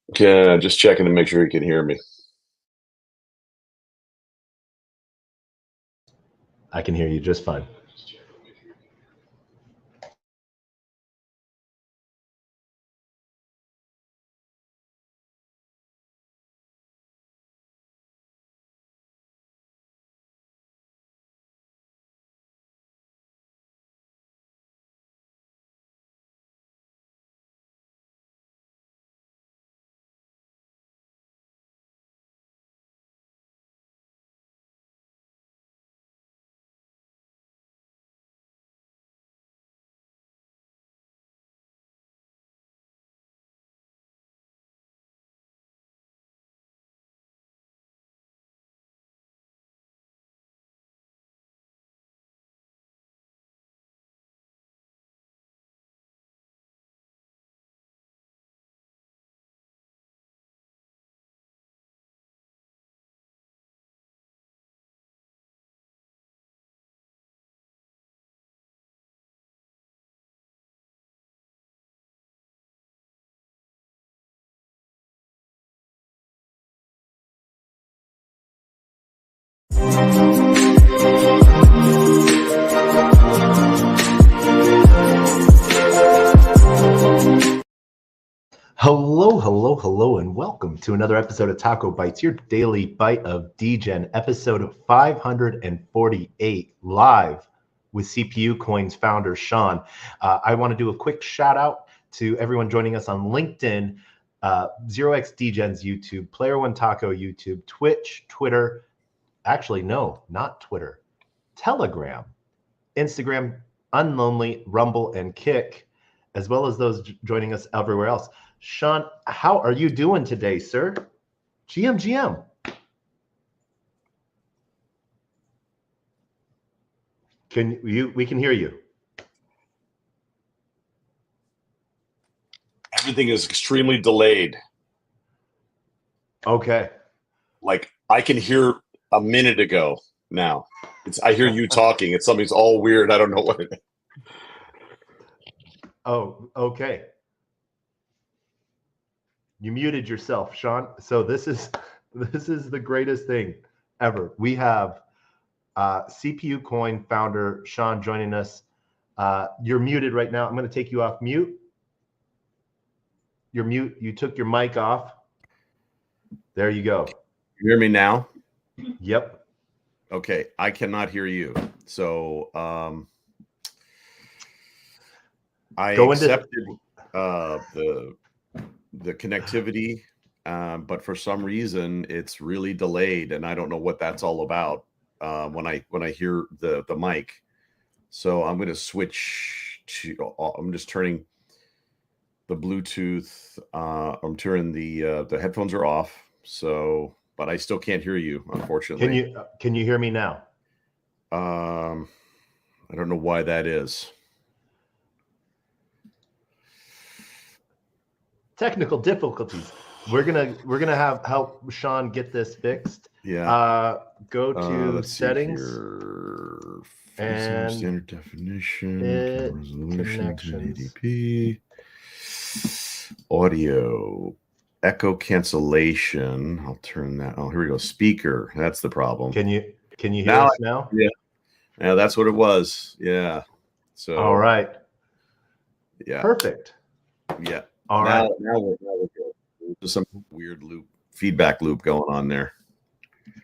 Yeah, just checking to make sure you can hear me. I can hear you just fine. Hello, and welcome to another episode of TacoBytes, your daily bite of Degen, episode 548, live with CPU Coins founder Sean. I want to do a quick shout out to everyone joining us on LinkedIn, 0x Degen's YouTube, Player One Taco YouTube, Twitch, Twitter. Actually, no, not Twitter. Telegram, Instagram, Unlonely, Rumble, and Kick, as well as those joining us everywhere else. Sean, how are you doing today, sir? GM. We can hear you. Everything is extremely delayed. Okay. Like I can hear a minute ago now. I hear you talking. It's something's all weird. I don't know what it is. Oh, okay. You muted yourself, Sean. So this is the greatest thing ever. We have CPU Coin founder Sean joining us. You're muted right now. I'm going to take you off mute. You're mute. You took your mic off. There you go. You hear me now? Yep. Okay. I cannot hear you. So I accepted the connectivity, but for some reason it's really delayed, and I don't know what that's all about when I hear the mic. So I'm going to switch to. I'm just turning the Bluetooth. I'm turning the headphones are off. So, but I still can't hear you, unfortunately. Can you hear me now? I don't know why that is. Technical difficulties. We're gonna have help Sean get this fixed. Yeah. Go to settings and standard definition, resolution, 1080p, audio, echo cancellation. I'll turn that. Oh, here we go. Speaker. That's the problem. Can you hear us now? Yeah, that's what it was. Yeah. So. All right. Yeah. Perfect. Yeah. All right. Now we're good. There's some weird feedback loop going on there.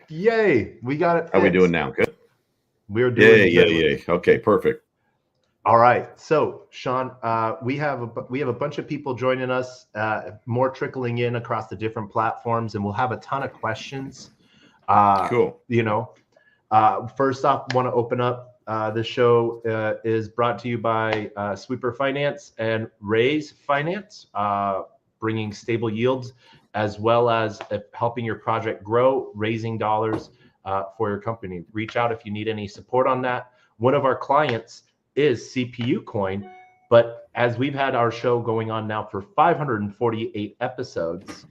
Yay! We got it fixed. How are we doing now? Good. We're doing yay. Okay, perfect. All right. So, Sean, we have a bunch of people joining us, more trickling in across the different platforms, and we'll have a ton of questions. Cool. First off, want to open up. The show is brought to you by Sweeper Finance and Raise Finance, bringing stable yields as well as helping your project grow, raising dollars for your company. Reach out if you need any support on that. One of our clients is CPU Coin, but as we've had our show going on now for 548 episodes,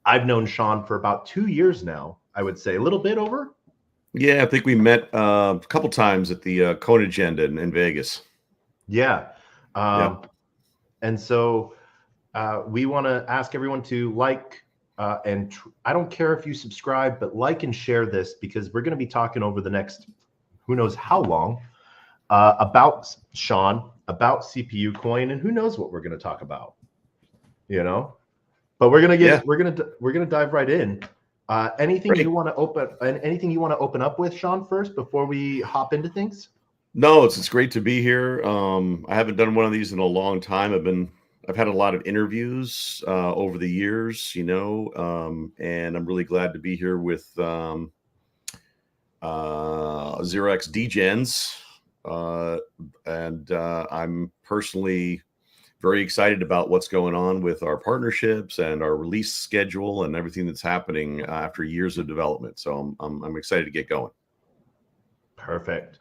I've known Sean for about 2 years now, I would say, a little bit over. Yeah, I think we met a couple times at the Cone Agenda in Vegas. Yeah. And so we want to ask everyone to like I don't care if you subscribe, but like and share this because we're going to be talking over the next who knows how long about Sean, about CPU coin, and who knows what we're going to talk about, you know. But we're gonna dive right in. Anything Great. you want to open up with, Sean, first before we hop into things? No, it's great to be here. I haven't done one of these in a long time. I've had a lot of interviews over the years, and I'm really glad to be here with 0x Degens, and I'm personally very excited about what's going on with our partnerships and our release schedule and everything that's happening after years of development. So I'm excited to get going. Perfect.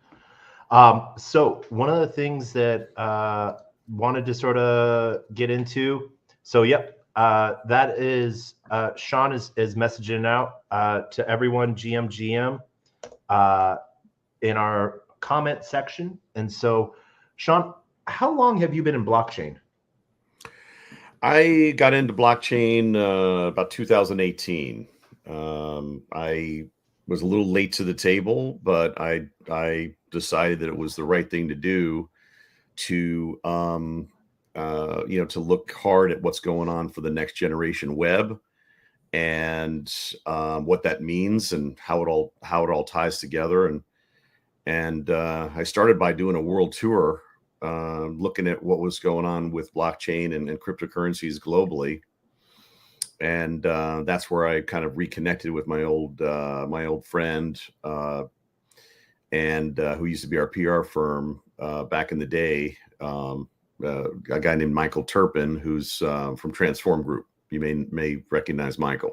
So one of the things that wanted to sort of get into. So yep, that is Sean is messaging out to everyone GM in our comment section. And so, Sean, how long have you been in blockchain? I got into blockchain about 2018. I was a little late to the table, but I decided that it was the right thing to do to to look hard at what's going on for the next generation web and what that means and how it all ties together. And I started by doing a world tour, looking at what was going on with blockchain and cryptocurrencies globally. And that's where I kind of reconnected with my old friend, and who used to be our PR firm back in the day, a guy named Michael Turpin, who's from Transform Group. You may recognize Michael.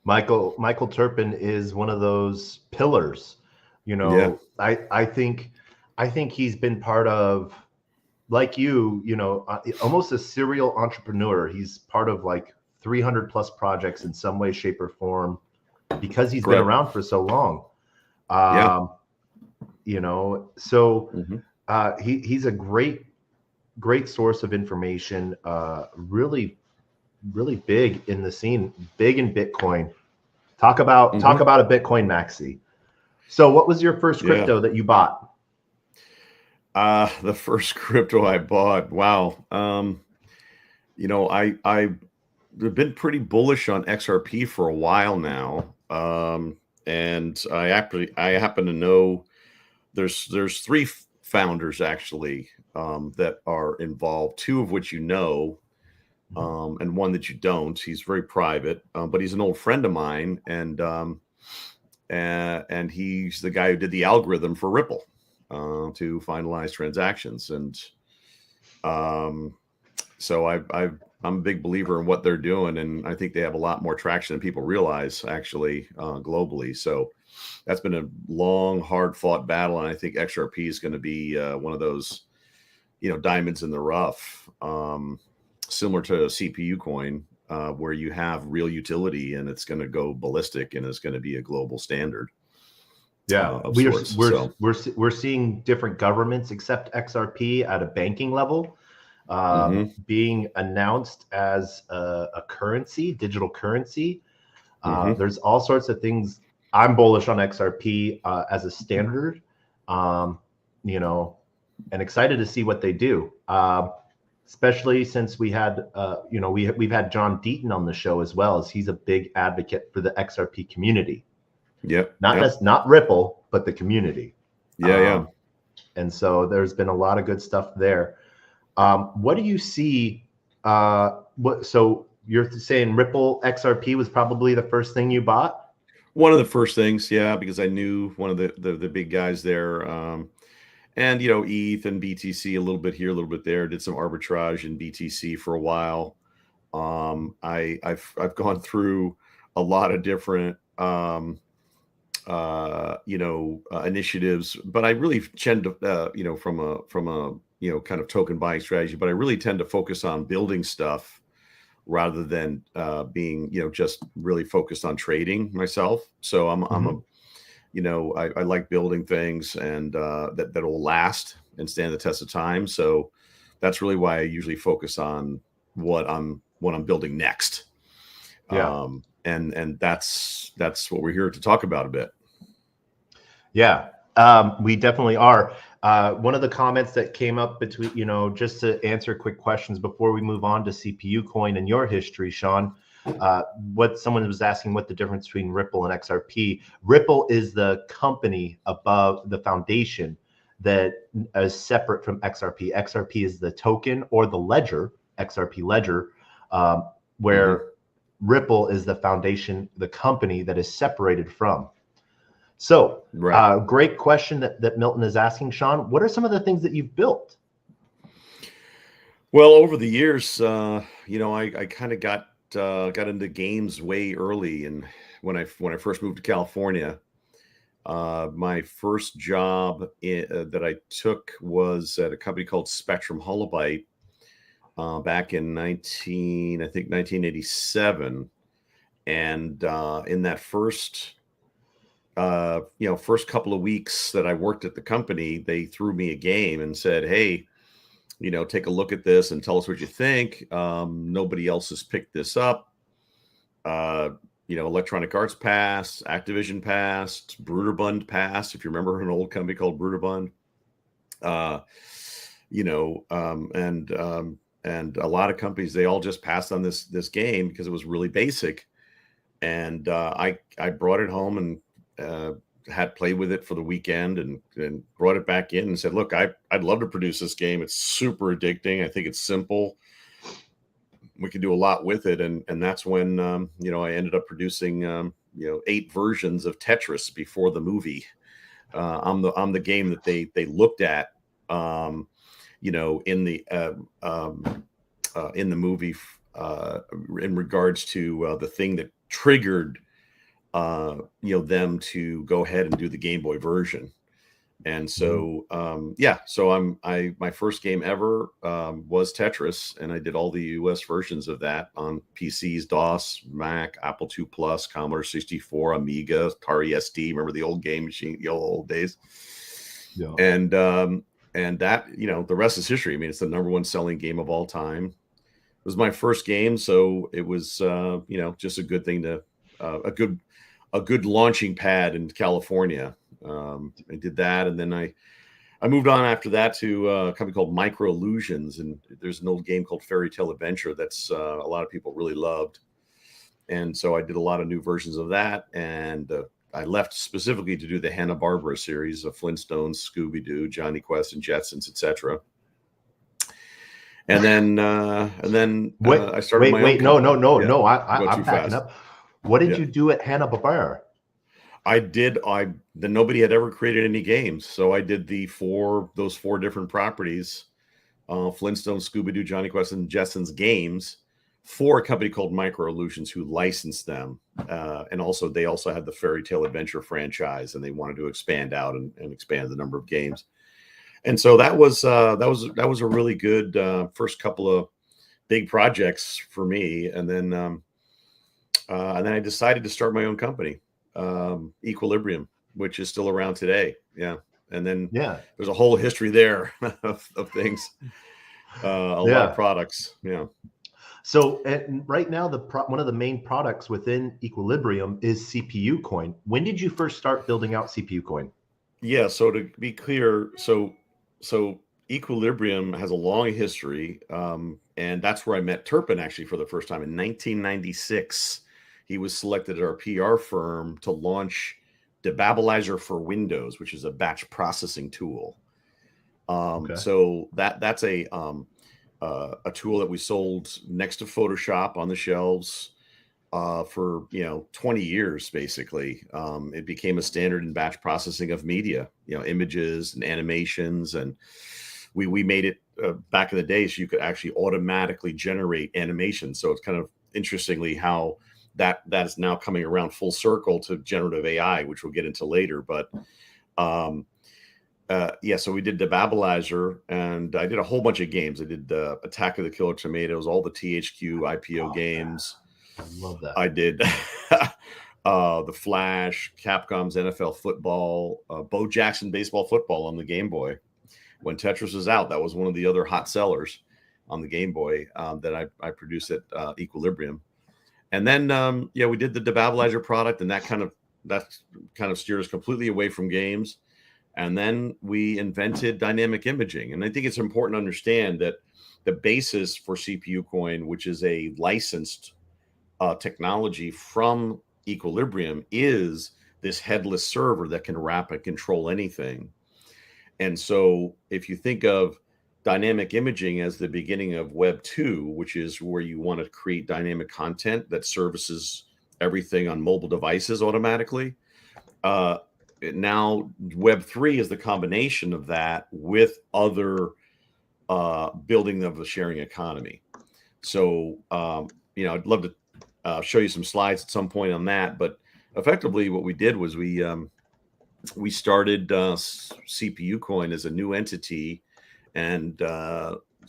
Michael Turpin is one of those pillars. Yeah. I think he's been part of, like almost a serial entrepreneur. He's part of like 300 plus projects in some way, shape, or form because he's been around for so long. So he's a great source of information, really big in the scene, big in Bitcoin. Talk about a Bitcoin maxi. So what was your first crypto that you bought? The first crypto I bought, wow. I've been pretty bullish on XRP for a while now. And I happen to know there's three founders actually that are involved, two of which and one that you don't. He's very private, but he's an old friend of mine, and he's the guy who did the algorithm for Ripple to finalize transactions. And so I'm a big believer in what they're doing, and I think they have a lot more traction than people realize, actually, globally. So that's been a long, hard-fought battle, and I think XRP is going to be one of those, diamonds in the rough, similar to a CPU coin, where you have real utility, and it's going to go ballistic, and it's going to be a global standard. Yeah, we're seeing different governments accept XRP at a banking level. Being announced as a currency, digital currency. There's all sorts of things. I'm bullish on XRP as a standard, and excited to see what they do. Especially since we had, we've had John Deaton on the show as well, as he's a big advocate for the XRP community. Yep. Not Ripple, but the community. Yeah. And so there's been a lot of good stuff there. What do you see? So you're saying Ripple XRP was probably the first thing you bought? One of the first things, yeah, because I knew one of the big guys there, and ETH and BTC a little bit here, a little bit there. Did some arbitrage in BTC for a while. I've gone through a lot of different initiatives, but I really tend to from a kind of token buying strategy, but I really tend to focus on building stuff rather than being just really focused on trading myself. So I like building things and that'll last and stand the test of time. So that's really why I usually focus on what I'm building next. Yeah. And that's what we're here to talk about a bit. Yeah, we definitely are. One of the comments that came up between, just to answer quick questions before we move on to CPU coin and your history, Sean, what someone was asking what the difference between Ripple and XRP. Ripple is the company above the foundation that is separate from XRP. XRP is the token or the ledger, XRP ledger, where Ripple is the foundation, the company that is separated from. So, Right. great question that Milton is asking, Sean. What are some of the things that you've built? Well, over the years, I kind of got into games way early, and when I first moved to California, my first job that I took was at a company called Spectrum Holobyte back in 1987, and in that first couple of weeks that I worked at the company, they threw me a game and said, "Hey, take a look at this and tell us what you think. Nobody else has picked this up. Electronic Arts passed, Activision passed, Bruderbund passed. If you remember an old company called Bruderbund, and a lot of companies, they all just passed on this game because it was really basic. And I brought it home and had played with it for the weekend and brought it back in and said, look, I'd love to produce this game. It's super addicting. I think it's simple. We can do a lot with it. And that's when, I ended up producing, 8 versions of Tetris before the movie. I'm the game that they looked at, in the movie, in regards to the thing that triggered them to go ahead and do the Game Boy version. And so my first game ever was Tetris, and I did all the US versions of that on PCs, DOS, Mac, Apple II Plus, Commodore 64, Amiga, Atari ST. Remember the old game machine, the old days? Yeah. And that, the rest is history. I mean, it's the number 1 selling game of all time. It was my first game, so it was just a good thing to a good launching pad in California. I did that, and then I moved on after that to a company called Micro Illusions, and there's an old game called Fairy Tale Adventure that's a lot of people really loved. And so I did a lot of new versions of that, and I left specifically to do the Hanna-Barbera series of Flintstones, Scooby-Doo, Johnny Quest, and Jetsons, etc. And then I started my own company. No. I'm backing up. What did you do at Hanna-Barbera? Nobody had ever created any games. So I did those 4 different properties, Flintstones, Scooby-Doo, Johnny Quest, and Jetsons games for a company called Micro Illusions, who licensed them. And also they also had the Fairy Tale Adventure franchise, and they wanted to expand out and expand the number of games. And so that was a really good first couple of big projects for me. And then I decided to start my own company, Equilibrium, which is still around today. Yeah. And then there's a whole history there of things, a lot of products. Yeah. So right now, one of the main products within Equilibrium is CPU coin. When did you first start building out CPU coin? Yeah. So to be clear, so Equilibrium has a long history. And that's where I met Turpin actually for the first time in 1996. He was selected at our PR firm to launch Debabbilizer for Windows, which is a batch processing tool. So that's a tool that we sold next to Photoshop on the shelves for 20 years basically. It became a standard in batch processing of media, images and animations, and we made it back in the day so you could actually automatically generate animations. So it's kind of interestingly how that is now coming around full circle to generative AI, which we'll get into later. But so we did Debabbilizer, and I did a whole bunch of games. I did Attack of the Killer Tomatoes, all the THQ IPO games. I love that. I did The Flash, Capcom's NFL Football, Bo Jackson Baseball Football on the Game Boy. When Tetris was out, that was one of the other hot sellers. on the Game Boy that I produced at Equilibrium. And then we did the Debabbilizer product, and that kind of steered us completely away from games. And then we invented dynamic imaging. And I think it's important to understand that the basis for CPU Coin, which is a licensed technology from Equilibrium, is this headless server that can wrap and control anything. And so if you think of dynamic imaging as the beginning of Web 2, which is where you want to create dynamic content that services everything on mobile devices automatically, now Web 3 is the combination of that with other building of the sharing economy. So, I'd love to show you some slides at some point on that. But effectively, what we did was we started CPU Coin as a new entity, and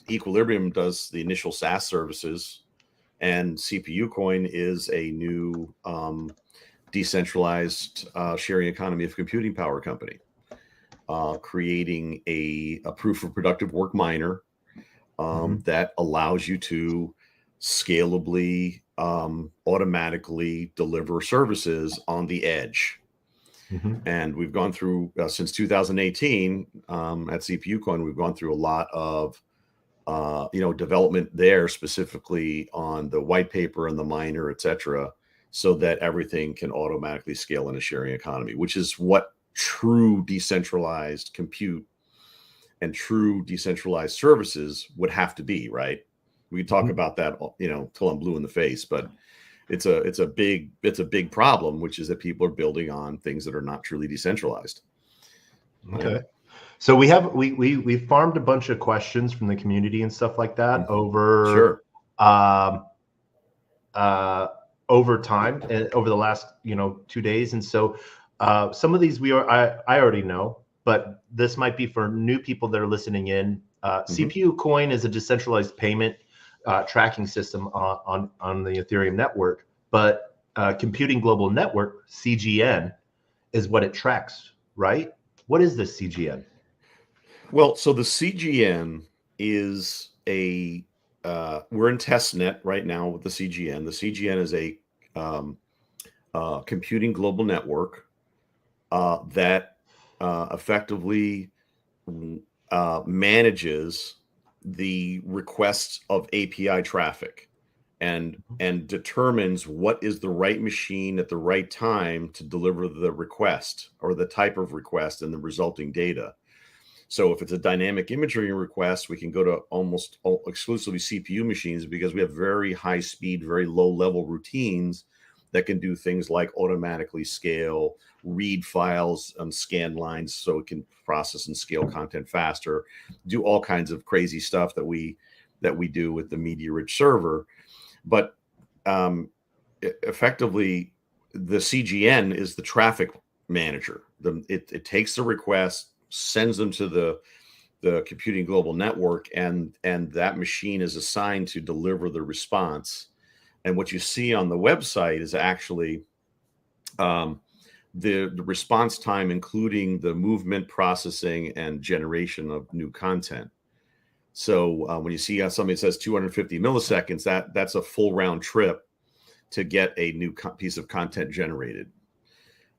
Equilibrium does the initial SaaS services, and CPU Coin is a new decentralized sharing economy of computing power company, creating a proof of productive work miner that allows you to scalably, automatically deliver services on the edge. And we've gone through since 2018 at CPU Coin, we've gone through a lot of development there, specifically on the white paper and the miner, et cetera, so that everything can automatically scale in a sharing economy, which is what true decentralized compute and true decentralized services would have to be, right? We can talk about that, till I'm blue in the face, but it's a big problem, which is that people are building on things that are not truly decentralized. Okay. Right? So we farmed a bunch of questions from the community and stuff like that over over time, over the last 2 days. And so some of these I already know, but this might be for new people that are listening in. CPU Coin is a decentralized payment tracking system on the Ethereum network, but Computing Global Network, CGN, is what it tracks, right? What is this CGN? Well, so the CGN is we're in testnet right now with the CGN. The CGN is a Computing Global Network that effectively manages the requests of API traffic and determines what is the right machine at the right time to deliver the request or the type of request and the resulting data. So if it's a dynamic imagery request, we can go to almost exclusively CPU machines because we have very high speed, very low level routines that can do things like automatically scale, read files on scan lines so it can process and scale content faster, do all kinds of crazy stuff that we do with the media rich server. But effectively, the CGN is the traffic manager. It takes the request, sends them to the Computing Global Network, and that machine is assigned to deliver the response. And what you see on the website is actually the response time, including the movement, processing, and generation of new content. So when you see somebody says 250 milliseconds, that's a full round trip to get a new piece of content generated.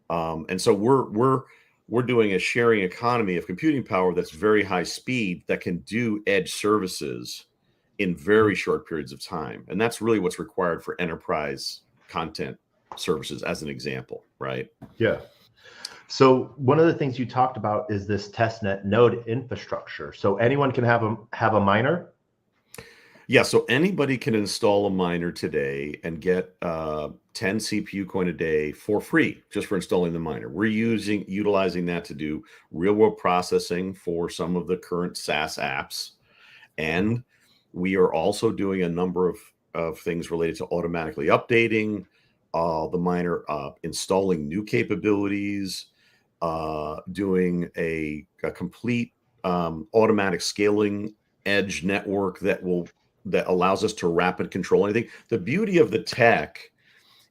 And so we're doing a sharing economy of computing power that's very high speed that can do edge services in very short periods of time. And that's really what's required for enterprise content services, as an example, right? Yeah. So one of the things you talked about is this testnet node infrastructure. So anyone can have a miner? Yeah, so anybody can install a miner today and get 10 CPU coin a day for free, just for installing the miner. We're utilizing that to do real world processing for some of the current SaaS apps. And we are also doing a number of things related to automatically updating the miner, installing new capabilities, doing a complete automatic scaling edge network that allows us to rapid control anything. The beauty of the tech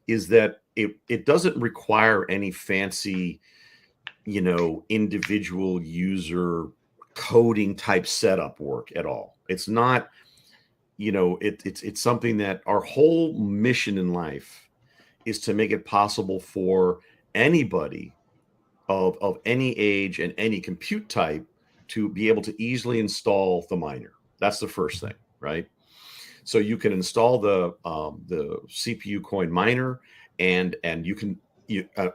is that it doesn't require any fancy, individual user coding type setup work at all. It's not it's something that our whole mission in life is to make it possible for anybody of any age and any compute type to be able to easily install the miner. That's the first thing, right? So you can install the CPU coin miner, and you can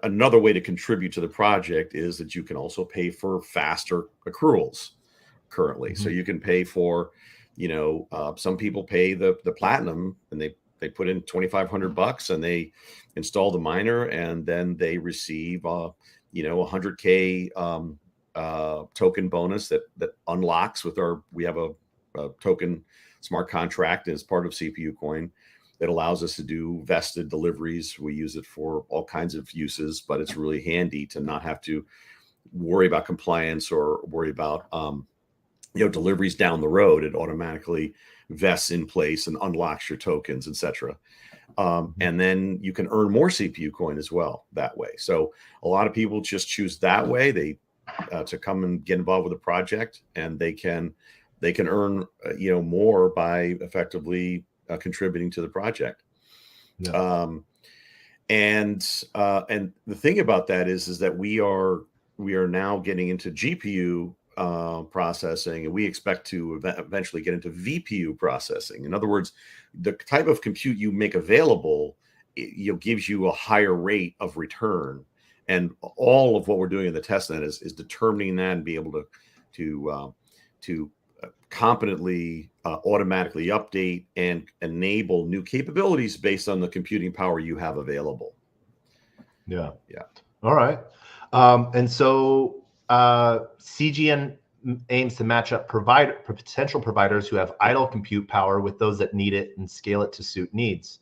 another way to contribute to the project is that you can also pay for faster accruals currently. So you can pay for, some people pay the platinum, and they put in $2,500 and they install the miner, and then they receive 100K token bonus that unlocks with we have a token smart contract as part of CPU coin that allows us to do vested deliveries. We use it for all kinds of uses, but it's really handy to not have to worry about compliance or worry about deliveries down the road. It automatically vests in place and unlocks your tokens, etc. And then you can earn more CPU coin as well that way. So a lot of people just choose that way. They to come and get involved with a project, and they can earn more by effectively contributing to the project. Yeah. And the thing about that is that we are now getting into GPU processing, and we expect to eventually get into VPU processing. In other words, the type of compute you make available, gives you a higher rate of return. And all of what we're doing in the testnet is determining that and be able to competently automatically update and enable new capabilities based on the computing power you have available. Yeah. Yeah. All right. And so CGN aims to match up potential providers who have idle compute power with those that need it and scale it to suit needs.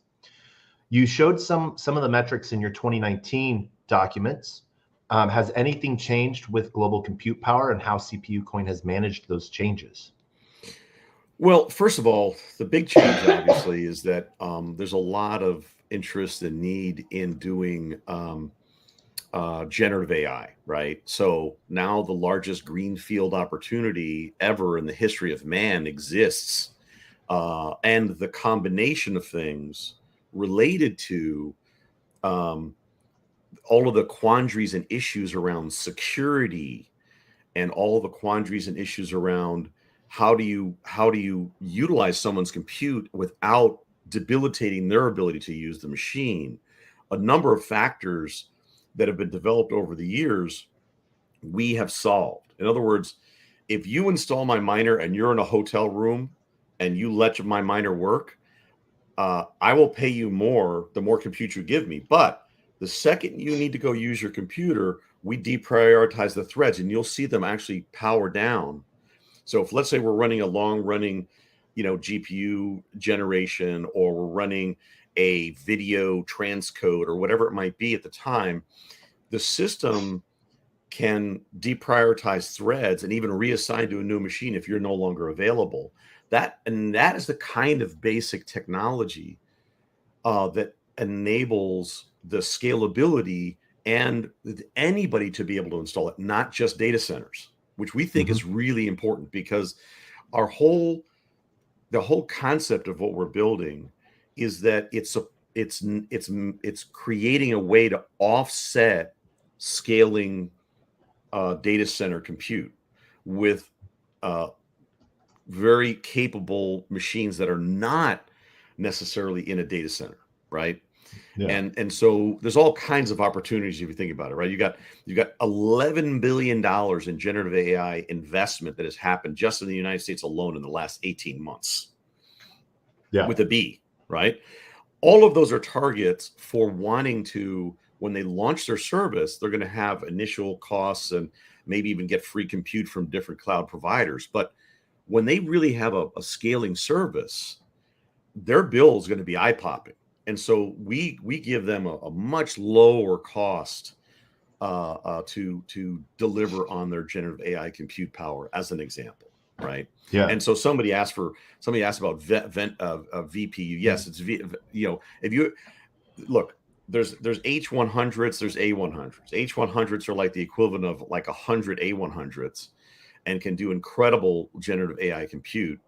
You showed some of the metrics in your 2019 documents. Has anything changed with global compute power, and how CPU coin has managed those changes? Well, first of all, the big change obviously is that there's a lot of interest and need in doing generative AI, right? So now the largest greenfield opportunity ever in the history of man exists. And the combination of things related to all of the quandaries and issues around security, and all the quandaries and issues around how do you utilize someone's compute without debilitating their ability to use the machine. A number of factors that have been developed over the years, we have solved. In other words, if you install my miner and you're in a hotel room and you let my miner work, I will pay you more the more compute you give me. But the second you need to go use your computer, we deprioritize the threads, and you'll see them actually power down. So if, let's say, we're running a long running, GPU generation, or we're running a video transcode or whatever it might be at the time, the system can deprioritize threads and even reassign to a new machine if you're no longer available. That is the kind of basic technology that enables the scalability and anybody to be able to install it, not just data centers, which we think is really important, because the whole concept of what we're building is that it's creating a way to offset scaling data center compute with very capable machines that are not necessarily in a data center, right? Yeah. And so there's all kinds of opportunities if you think about it, right? You got $11 billion in generative AI investment that has happened just in the United States alone in the last 18 months. Yeah. With a B, right? All of those are targets for wanting to, when they launch their service, they're going to have initial costs and maybe even get free compute from different cloud providers. But when they really have a scaling service, their bill is going to be eye-popping. And so we give them a much lower cost to deliver on their generative AI compute power, as an example, right? Yeah. And so somebody asked about VPU. Yes, it's if you look, there's H100s, there's A100s. H100s are like the equivalent of like 100 A100s, and can do incredible generative AI compute.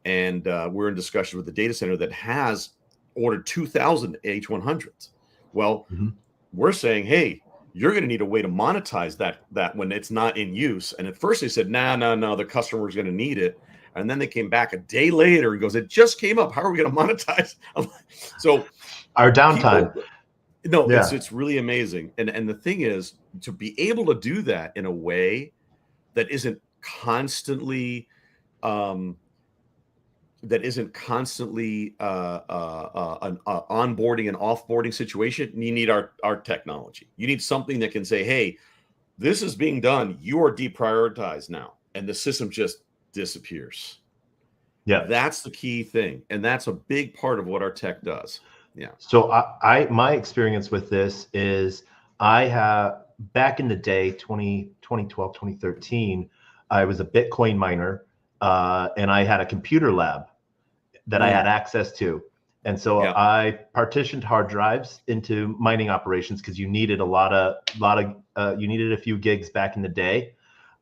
and we're in discussion with the data center that has ordered 2,000 H100s. Well, we're saying, hey, you're going to need a way to monetize that when it's not in use. And at first they said, no, the customer's going to need it. And then they came back a day later and goes, it just came up. How are we going to monetize? So our downtime. It's really amazing. And the thing is, to be able to do that in a way that isn't constantly an onboarding and offboarding situation, you need our technology. You need something that can say, hey, this is being done. You are deprioritized now. And the system just disappears. Yeah. That's the key thing. And that's a big part of what our tech does. Yeah. So my experience with this is I have, back in the day, 2012, 2013, I was a Bitcoin miner, and I had a computer lab that I had access to. And so I partitioned hard drives into mining operations because you needed you needed a few gigs back in the day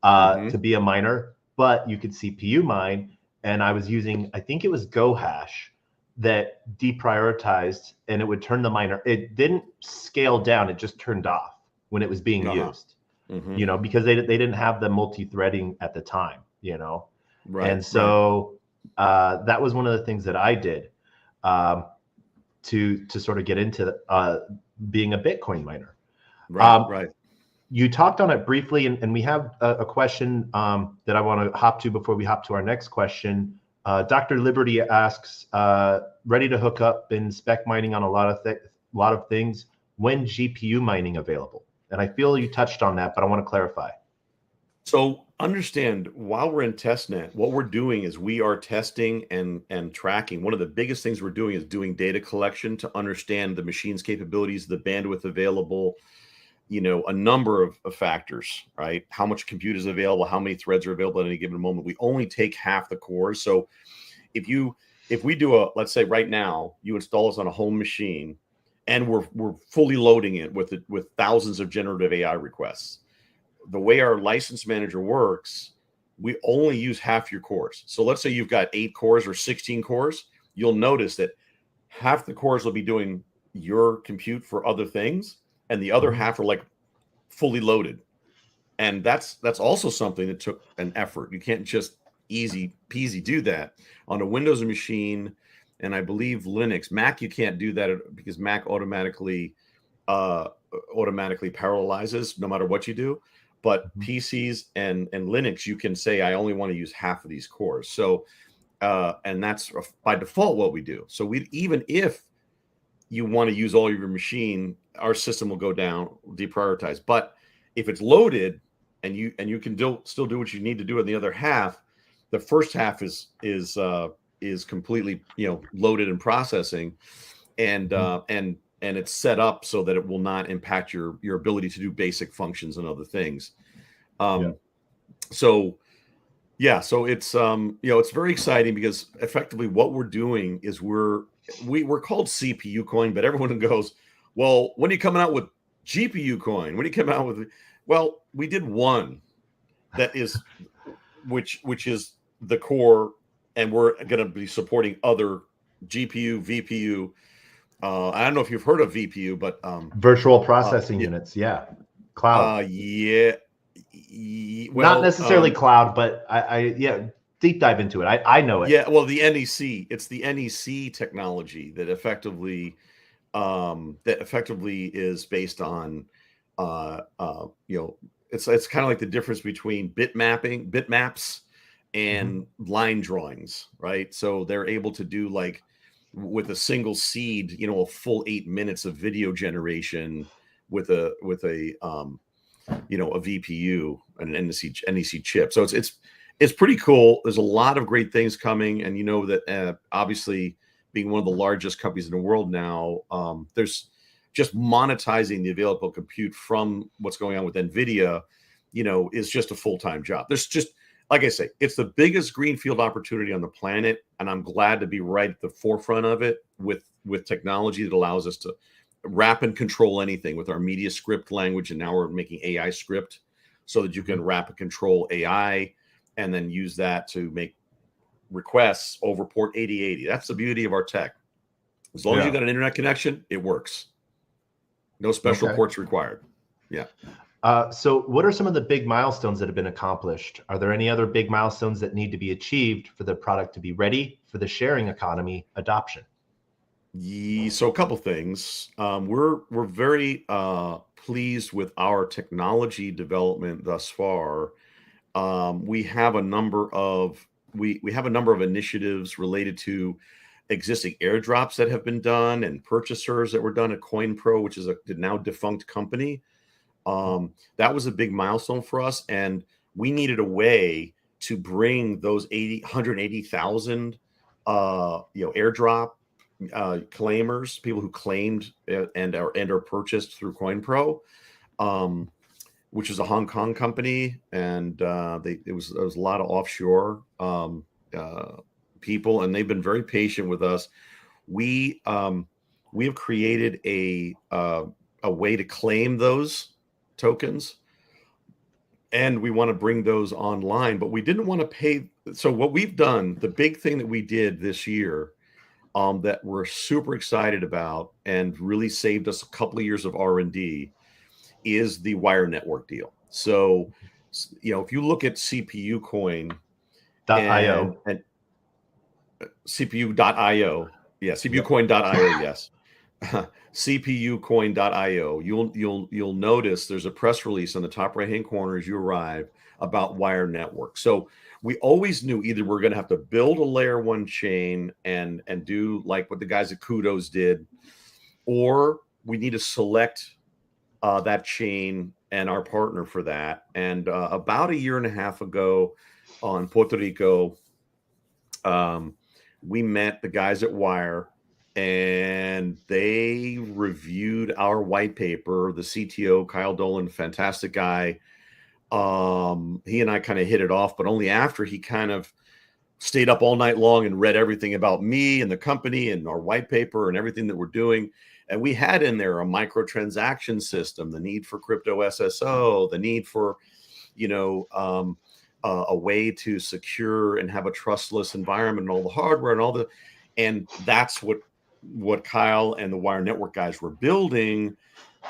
to be a miner, but you could CPU mine. And I was using, I think it was GoHash, that deprioritized, and it would turn the miner. It didn't scale down, it just turned off when it was being used, because they didn't have the multi-threading at the time, Right. And so that was one of the things that I did to sort of get into being a Bitcoin miner. Right. You talked on it briefly, and we have a question that I want to hop to before we hop to our next question. Dr. Liberty asks, ready to hook up in spec mining on a lot of things. When GPU mining available? And I feel you touched on that, but I want to clarify. So understand, while we're in testnet, what we're doing is we are testing and tracking. One of the biggest things we're doing is doing data collection to understand the machine's capabilities, the bandwidth available, a number of factors, right? How much compute is available, how many threads are available at any given moment. We only take half the cores. So if we do let's say right now, you install us on a home machine and we're fully loading it with thousands of generative AI requests. The way our license manager works, we only use half your cores. So let's say you've got 8 cores or 16 cores. You'll notice that half the cores will be doing your compute for other things, and the other half are like fully loaded. And that's also something that took an effort. You can't just easy peasy do that on a Windows machine. And I believe Linux, Mac, you can't do that because Mac automatically parallelizes no matter what you do. But PCs and Linux, you can say, I only want to use half of these cores. So, and that's by default what we do. So even if you want to use all of your machine, our system will go down, deprioritize. But if it's loaded and you can still do what you need to do in the other half, the first half is completely loaded and processing, and it's set up so that it will not impact your ability to do basic functions and other things. So it's it's very exciting because effectively what we're doing is we're called CPU coin, but everyone goes, well, when are you coming out with GPU coin? When are you coming out with? Well, we did one that is which is the core, and we're going to be supporting other GPU, VPU. I don't know if you've heard of VPU, but virtual processing units, cloud. Well, not necessarily cloud, but I deep dive into it. I know it. Yeah, well, the NEC, it's the NEC technology that effectively is based on it's kind of like the difference between bitmaps and line drawings, right? So they're able to do, like, with a single seed, a full 8 minutes of video generation with a VPU and an NEC chip. So it's pretty cool. There's a lot of great things coming, and that obviously, being one of the largest companies in the world now, there's just monetizing the available compute from what's going on with NVIDIA, is just a full-time job. There's just, like I say, it's the biggest greenfield opportunity on the planet, and I'm glad to be right at the forefront of it with technology that allows us to wrap and control anything with our media script language, and now we're making AI script so that you can wrap and control AI and then use that to make requests over port 8080. That's the beauty of our tech. As long as you got an internet connection, it works. No special ports required. Yeah. So what are some of the big milestones that have been accomplished? Are there any other big milestones that need to be achieved for the product to be ready for the sharing economy adoption? So a couple things. We're very pleased with our technology development thus far. We have a number of initiatives related to existing airdrops that have been done and purchasers that were done at CoinPro, which is a now defunct company. That was a big milestone for us, and we needed a way to bring those 180,000 airdrop claimers, people who claimed and are purchased through CoinPro, which is a Hong Kong company, and there was a lot of offshore people, and they've been very patient with us. We have created a way to claim those tokens, and we want to bring those online, but we didn't want to pay. So what we've done, the big thing that we did this year, that we're super excited about and really saved us a couple of years of R&D, is the wire network deal. So, if you look at CPU Coin .io and CPU.io, CPUcoin.io, yes. CPUcoin.io, you'll notice there's a press release on the top right hand corner as you arrive about wire network. So we always knew either we're going to have to build a layer 1 chain and do like what the guys at Kudos did, or we need to select that chain and our partner for that. And about a year and a half ago on Puerto Rico, we met the guys at Wire, and they reviewed our white paper. The CTO, Kyle Dolan, fantastic guy. He and I kind of hit it off, but only after he kind of stayed up all night long and read everything about me and the company and our white paper and everything that we're doing. And we had in there a microtransaction system, the need for crypto SSO, the need for, a way to secure and have a trustless environment and all the hardware and that's what Kyle and the Wire Network guys were building.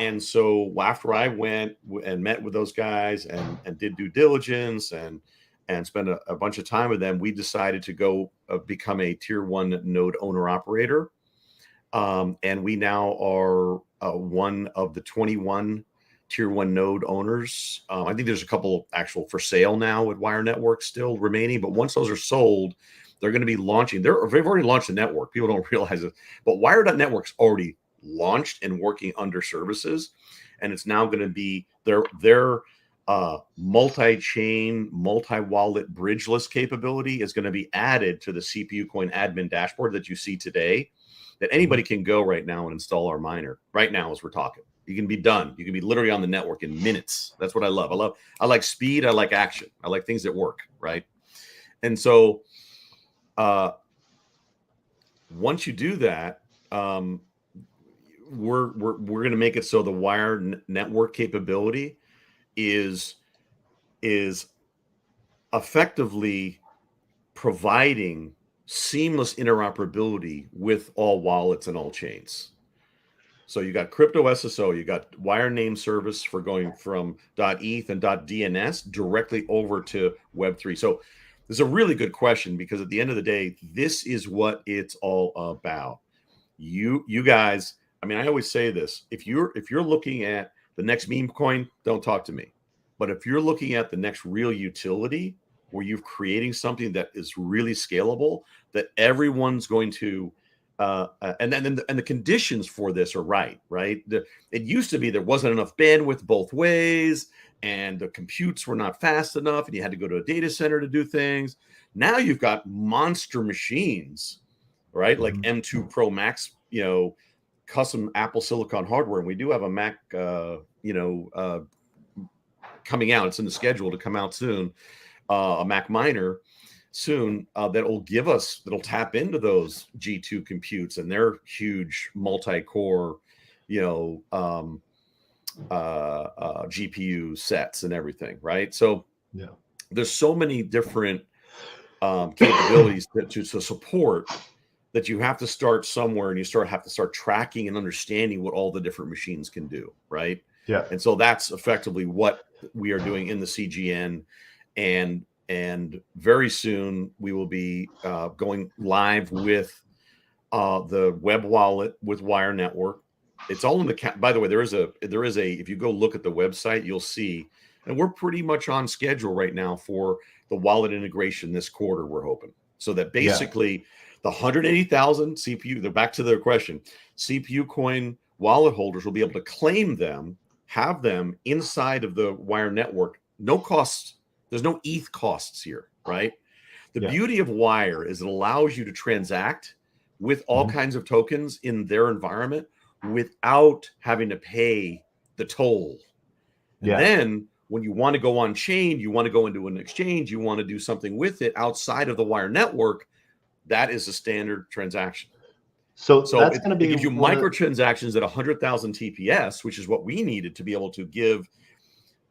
And so after I went and met with those guys and did due diligence and spent a bunch of time with them, we decided to go become a tier 1 node owner operator. And we now are one of the 21 tier 1 node owners. I think there's a couple actual for sale now at Wire Network still remaining, but once those are sold, they're going to be launching. They've already launched the network. People don't realize it, but Wire.network's already launched and working under services, and it's now going to be their multi-chain, multi-wallet, bridgeless capability is going to be added to the CPU Coin admin dashboard that you see today, that anybody can go right now and install our miner right now as we're talking. You can be done. You can be literally on the network in minutes. That's what I love. I like speed. I like action. I like things that work, right? And so once you do that, we're going to make it so the wire network capability is effectively providing seamless interoperability with all wallets and all chains. So you got crypto SSO, you got wire name service for going from .eth and .dns directly over to Web3. So this is a really good question, because at the end of the day, this is what it's all about. You guys, I mean, I always say this: if you're looking at the next meme coin, don't talk to me. But if you're looking at the next real utility where you're creating something that is really scalable, that everyone's going to and the conditions for this are right. It used to be there wasn't enough bandwidth both ways, and the computes were not fast enough, and you had to go to a data center to do things. Now you've got monster machines, right? Like M2 Pro Max, custom Apple Silicon hardware, and we do have a Mac, coming out. It's in the schedule to come out soon. A Mac miner soon that'll tap into those G2 computes and their huge multi-core, GPU sets and everything, right? So there's so many different capabilities to support that you have to start somewhere, and you have to start tracking and understanding what all the different machines can do, right? Yeah. And so that's effectively what we are doing in the CGN, and very soon we will be going live with the web wallet with Wire Network. It's all in the by the way, there is a if you go look at the website, you'll see, and we're pretty much on schedule right now for the wallet integration this quarter, we're hoping. So that basically the 180,000 CPU, they're back to their question, CPU coin wallet holders will be able to claim them, have them inside of the Wire Network. No costs. There's no ETH costs here, right? The beauty of Wire is it allows you to transact with all kinds of tokens in their environment without having to pay the toll. And then when you want to go on chain, you want to go into an exchange, you want to do something with it outside of the Wire Network, that is a standard transaction. So that's going to be, it gives you microtransactions at 100,000 TPS, which is what we needed to be able to give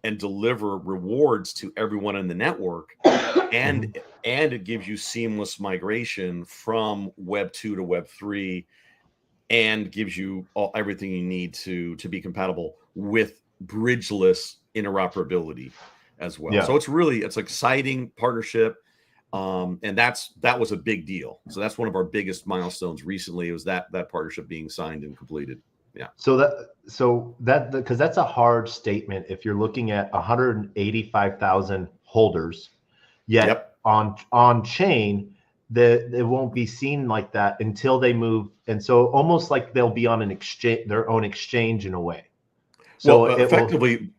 and deliver rewards to everyone in the network. And it gives you seamless migration from Web 2 to Web 3, and gives you everything you need to be compatible with bridgeless interoperability as well. So it's exciting partnership. And that was a big deal. So that's one of our biggest milestones recently, was that partnership being signed and completed. Yeah. So that because that's a hard statement if you're looking at 185,000 holders, yet on chain, it won't be seen like that until they move. And so almost like they'll be on an exchange, their own exchange in a way. So effectively,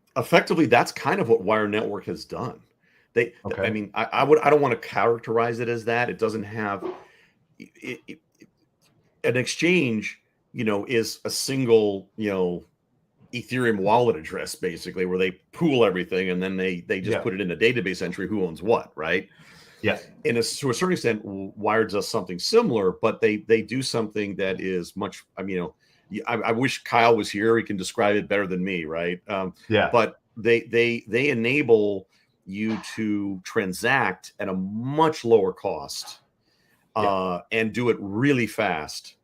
that's kind of what Wire Network has done. I mean, I don't want to characterize it as that. It doesn't have an exchange, is a single, Ethereum wallet address, basically, where they pool everything and then they just put it in a database entry, who owns what, right? Yeah. And to a certain extent, Wire does something similar, but they do something that is much, I wish Kyle was here. He can describe it better than me, right? But they enable you to transact at a much lower cost and do it really fast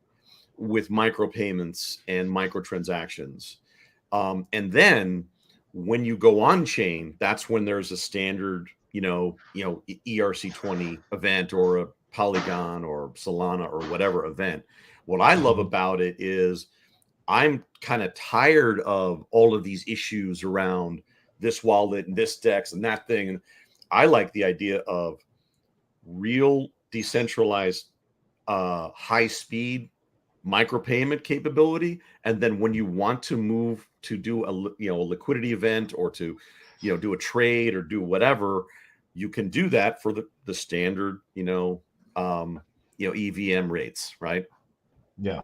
with micropayments and microtransactions. And then when you go on chain, that's when there's a standard, ERC20 event or a Polygon or Solana or whatever event. What I love about it is I'm kind of tired of all of these issues around this wallet and this DEX and that thing. And I like the idea of real decentralized, high speed micropayment capability. And then when you want to move to do a liquidity event or to, do a trade or do whatever, you can do that for the standard, EVM rates, right? Yeah.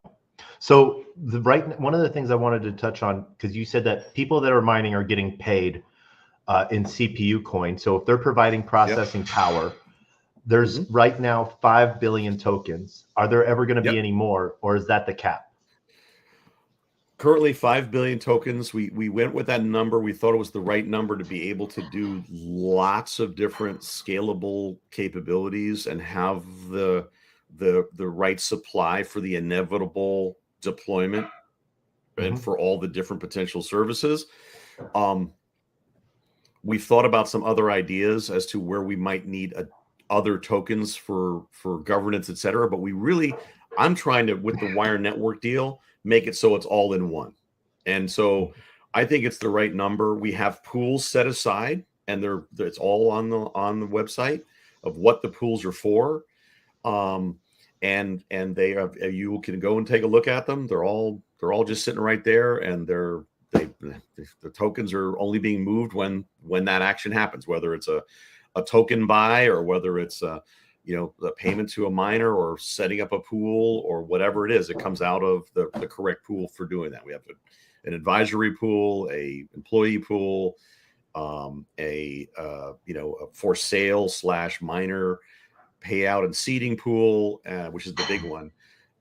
So one of the things I wanted to touch on, because you said that people that are mining are getting paid in CPU coin. So if they're providing processing power, there's right now 5 billion tokens. Are there ever going to be any more, or is that the cap? Currently 5 billion tokens. We went with that number. We thought it was the right number to be able to do lots of different scalable capabilities and have the right supply for the inevitable deployment and for all the different potential services. We've thought about some other ideas as to where we might need other tokens for governance, et cetera. But I'm trying to, with the Wire Network deal, make it so it's all in one. And so I think it's the right number. We have pools set aside, and it's all on the website of what the pools are for. And they are, you can go and take a look at them. They're all just sitting right there, and the tokens are only being moved when that action happens, whether it's a token buy or whether it's the payment to a miner or setting up a pool or whatever it is. It comes out of the correct pool for doing that. We have an advisory pool, a employee pool, a for sale / miner payout and seeding pool, which is the big one.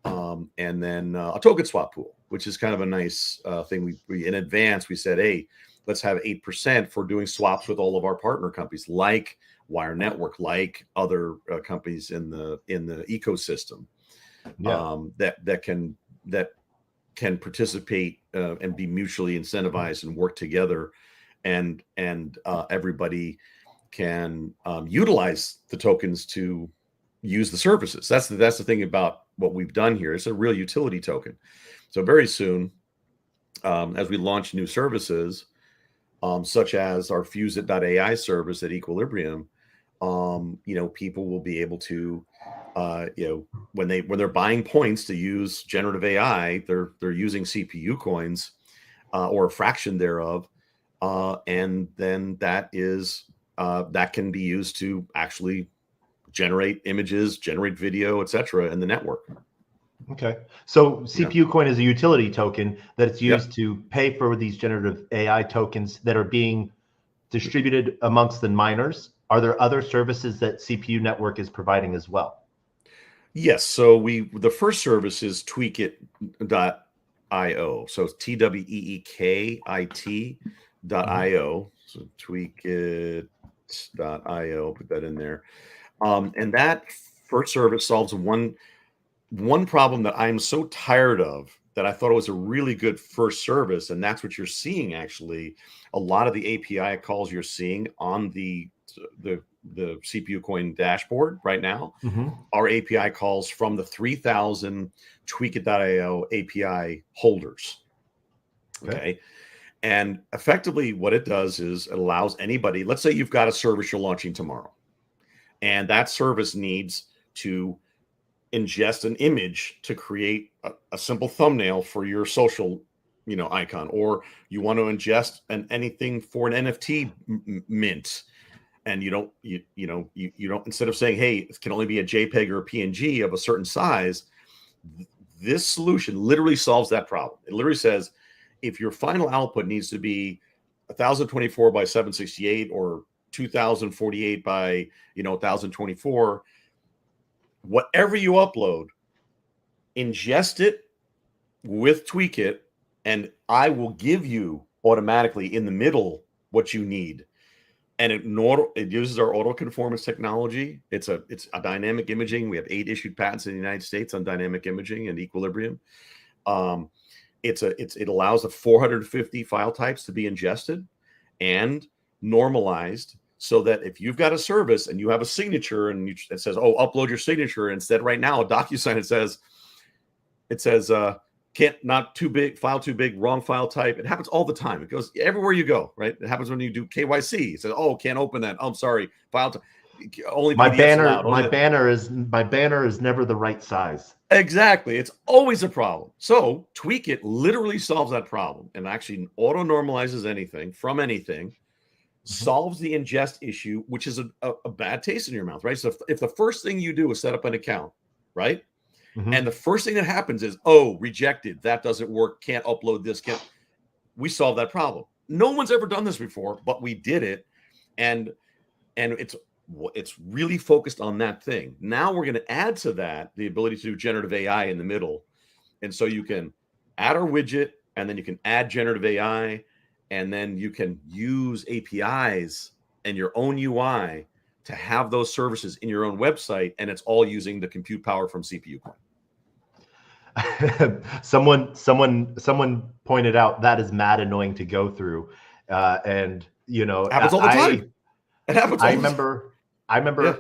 And then a token swap pool, which is kind of a nice thing. We in advance, we said, hey, let's have 8% for doing swaps with all of our partner companies, like wire network, like other companies in the ecosystem, that can participate and be mutually incentivized and work together, and everybody can utilize the tokens to use the services. That's the thing about what we've done here. It's a real utility token. So very soon, as we launch new services, such as our Fuse.ai service at Equilibrium, people will be able to, when they're buying points to use generative AI, they're using CPU coins or a fraction thereof, and then that can be used to actually generate images, generate video, etc. in the network. Okay. So CPU coin is a utility token that's used to pay for these generative AI tokens that are being distributed amongst the miners. Are there other services that CPU network is providing as well? Yes. So the first service is tweakit.io. So it's tweekit.io. So tweakit.io, put that in there. And that first service solves one problem that I'm so tired of, that I thought it was a really good first service. And that's what you're seeing. Actually, a lot of the API calls you're seeing on the CPU coin dashboard right now are API calls from the 3,000 tweakit.io API holders. Okay. And effectively what it does is it allows anybody, let's say you've got a service you're launching tomorrow, and that service needs to ingest an image to create a simple thumbnail for your social, icon, or you want to ingest anything for an NFT mint, and you don't, instead of saying, hey, it can only be a JPEG or a PNG of a certain size, this solution literally solves that problem. It literally says, if your final output needs to be 1024 by 768 or 2048 by 1024, whatever you upload, ingest it with Tweakit, and I will give you automatically in the middle what you need. And it uses our auto-conformance technology. It's a dynamic imaging. We have 8 issued patents in the United States on dynamic imaging and Equilibrium. It allows the 450 file types to be ingested and normalized, so that if you've got a service and you have a signature and it says, oh, upload your signature, instead right now a DocuSign, it says not too big, file too big, wrong file type. It happens all the time. It goes everywhere you go, right? It happens when you do KYC. It says, oh, can't open that. Oh, I'm sorry, file type. Only my PDFs banner. allowed. My banner is never the right size. Exactly. It's always a problem. So Tweakit literally solves that problem and actually auto normalizes anything from anything. Solves the ingest issue, which is a bad taste in your mouth, right? So if the first thing you do is set up an account, right? And the first thing that happens is, oh, rejected, that doesn't work, can't upload this, we solve that problem. No one's ever done this before, but we did it. And it's really focused on that thing. Now we're going to add to that the ability to do generative AI in the middle. And so you can add our widget, and then you can add generative AI, and then you can use APIs and your own UI to have those services in your own website, and it's all using the compute power from CPU coin. Someone pointed out that is mad annoying to go through, and it happens all the time. It happens. I remember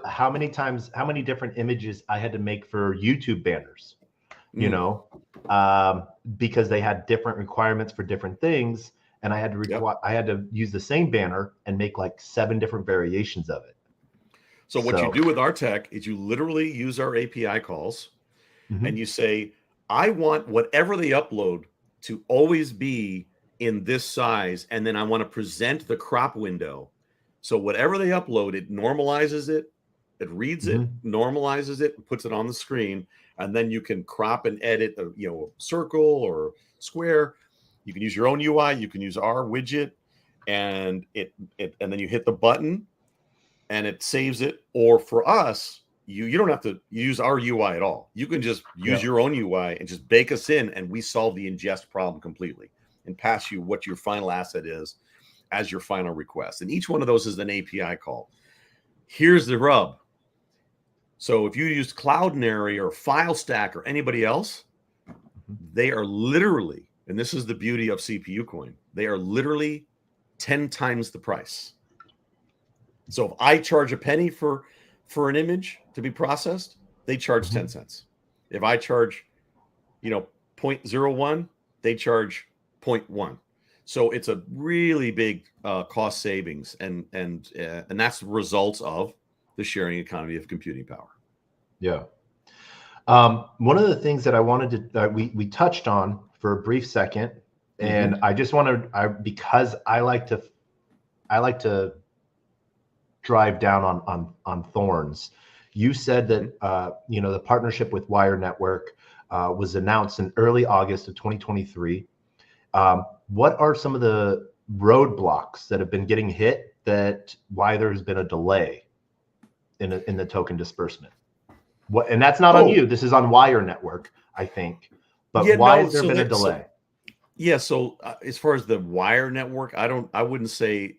how many different images I had to make for YouTube banners, because they had different requirements for different things. And I had to use the same banner and make like 7 different variations of it. So what you do with our tech is you literally use our API calls, and you say, I want whatever they upload to always be in this size, and then I want to present the crop window. So whatever they upload, it normalizes it, it reads it, normalizes it, and puts it on the screen, and then you can crop and edit a circle or square. You can use your own UI. You can use our widget, and then you hit the button, and it saves it. Or for us, you don't have to use our UI at all. You can just use your own UI and just bake us in, and we solve the ingest problem completely and pass you what your final asset is as your final request. And each one of those is an API call. Here's the rub. So if you used Cloudinary or FileStack or anybody else, they are literally, and this is the beauty of CPU Coin, they are literally 10 times the price. So if I charge a penny for an image to be processed, they charge 10 cents. If I charge, 0.01, they charge 0.1. So it's a really big cost savings, and that's the results of the sharing economy of computing power. Yeah. One of the things that I wanted to we touched on for a brief second, and I just want to because I like to drive down on thorns. You said that the partnership with Wire Network was announced in early August of 2023. What are some of the roadblocks that have been getting hit, why there's been a delay in the token disbursement? And that's not on you. This is on Wire Network, I think. But why has there been a delay? So as far as the Wire Network, I wouldn't say.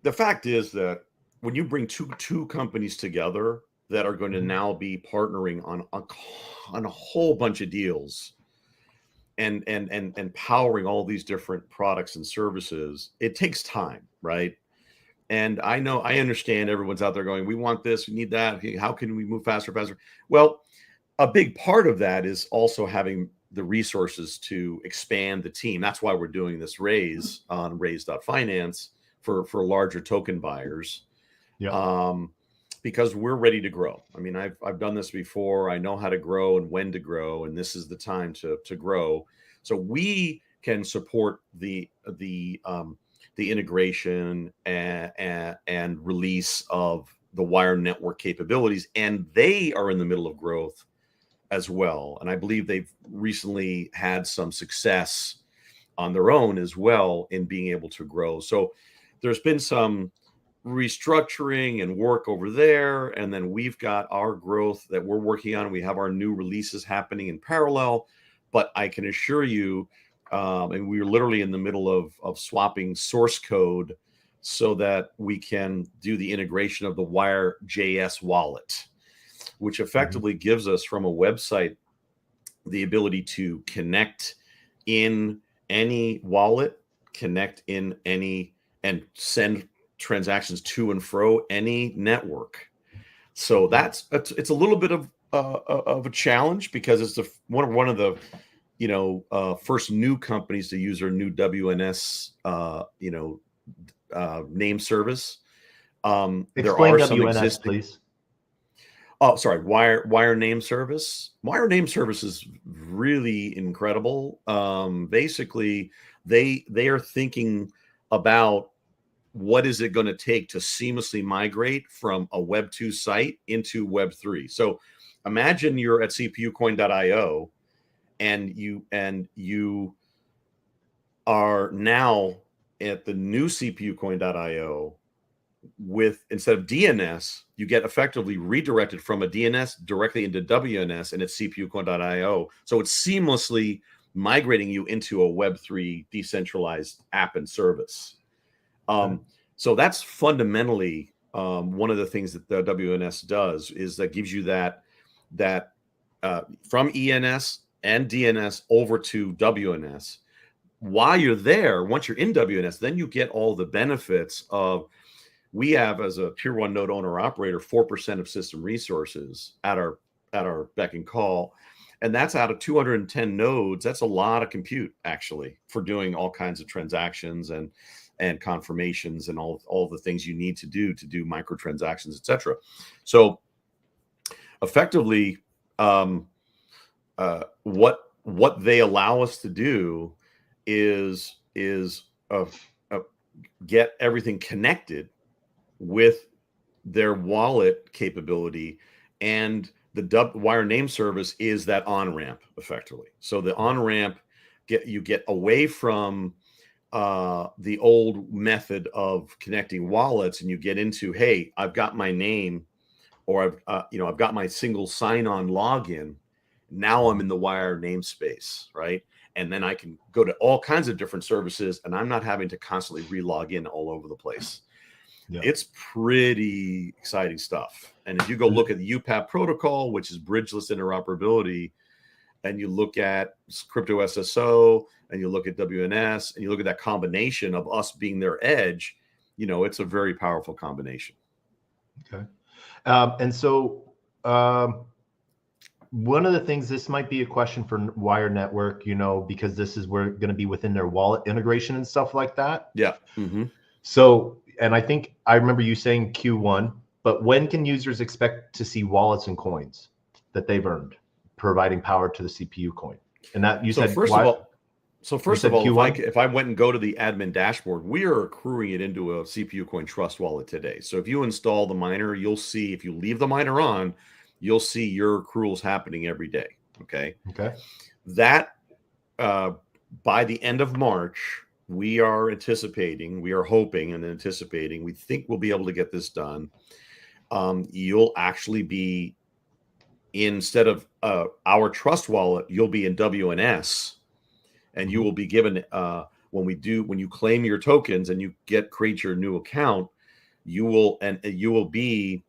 The fact is that when you bring two companies together that are going to now be partnering on a whole bunch of deals and powering all these different products and services, it takes time, right? And I understand everyone's out there going, we want this, we need that. How can we move faster? Well, a big part of that is also having the resources to expand the team. That's why we're doing this raise on raise.finance for larger token buyers. Yeah. Because we're ready to grow. I mean, I've done this before. I know how to grow and when to grow, and this is the time to grow. So we can support the integration and release of the Wire Network capabilities, and they are in the middle of growth as well. And I believe they've recently had some success on their own as well in being able to grow. So there's been some restructuring and work over there, and then we've got our growth that we're working on. We have our new releases happening in parallel, but I can assure you, and we're literally in the middle of swapping source code so that we can do the integration of the Wire.js wallet, which effectively gives us from a website the ability to connect in any wallet, connect in any, and send transactions to and fro any network. So it's a little bit of a challenge because it's one of the first new companies to use our new WNS name service. Explain there are WNS, some existing, please. Oh, sorry, Wire name service. Wire name service is really incredible. Basically, they are thinking about what is it going to take to seamlessly migrate from a Web 2 site into Web 3. So imagine you're at cpucoin.io and you are now at the new cpucoin.io with, instead of DNS, you get effectively redirected from a DNS directly into WNS and it's cpucoin.io. So it's seamlessly migrating you into a Web3 decentralized app and service. So that's fundamentally one of the things that the WNS does, is that gives you that from ENS and DNS over to WNS. While you're there, once you're in WNS, then you get all the benefits of, we have, as a tier 1 node owner operator, 4% of system resources at our beck and call. And that's out of 210 nodes. That's a lot of compute, actually, for doing all kinds of transactions and confirmations and all the things you need to do microtransactions, etc. So effectively, what they allow us to do is get everything connected with their wallet capability, and the Wire name service is that on-ramp effectively. So the on-ramp you get away from the old method of connecting wallets, and you get into, hey, I've got my name, or I've got my single sign-on login. Now I'm in the Wire namespace, right? And then I can go to all kinds of different services, and I'm not having to constantly re-log in all over the place. Yeah. It's pretty exciting stuff. And if you go look at the UPAP protocol, which is bridgeless interoperability, and you look at crypto SSO, and you look at WNS, and you look at that combination of us being their edge, it's a very powerful combination. Okay. And so one of the things, this might be a question for Wire Network, because this is where going to be within their wallet integration and stuff like that. Yeah. Mm-hmm. So, and I think I remember you saying Q1, but when can users expect to see wallets and coins that they've earned, providing power to the CPU coin? And that you said, first of all, Q1? if I went and go to the admin dashboard, we are accruing it into a CPU coin trust wallet today. So if you install the miner, you'll see, if you leave the miner on, you'll see your accruals happening every day. Okay. That by the end of March, we are hoping and anticipating, we think we'll be able to get this done. You'll actually be, instead of our trust wallet, you'll be in WNS, and you will be given when you claim your tokens and you create your new account, you will be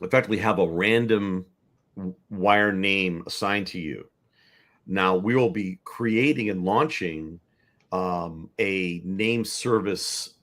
effectively have a random wire name assigned to you. Now we will be creating and launching a name service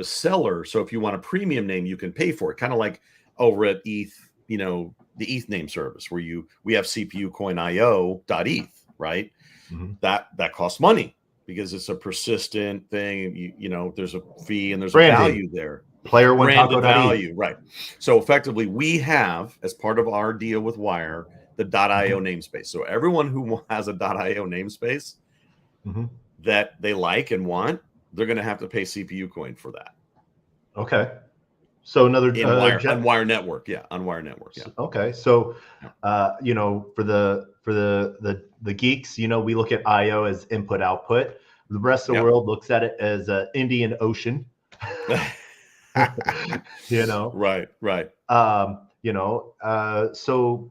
seller. So if you want a premium name, you can pay for it, kind of like over at ETH, the ETH name service where we have CPU coin IO.ETH, right? Mm-hmm. That costs money because it's a persistent thing. There's a fee and there's branding. A value there. Player one branded taco value, right? So effectively, we have, as part of our deal with Wire, the .io namespace. So everyone who has a .io namespace that they like and want, they're going to have to pay CPU coin for that. Okay. So another on Wire Network, yeah, on Wire Network, yeah. Okay, so for the geeks, we look at IO as input output. The rest of the world looks at it as Indian Ocean. Right. So,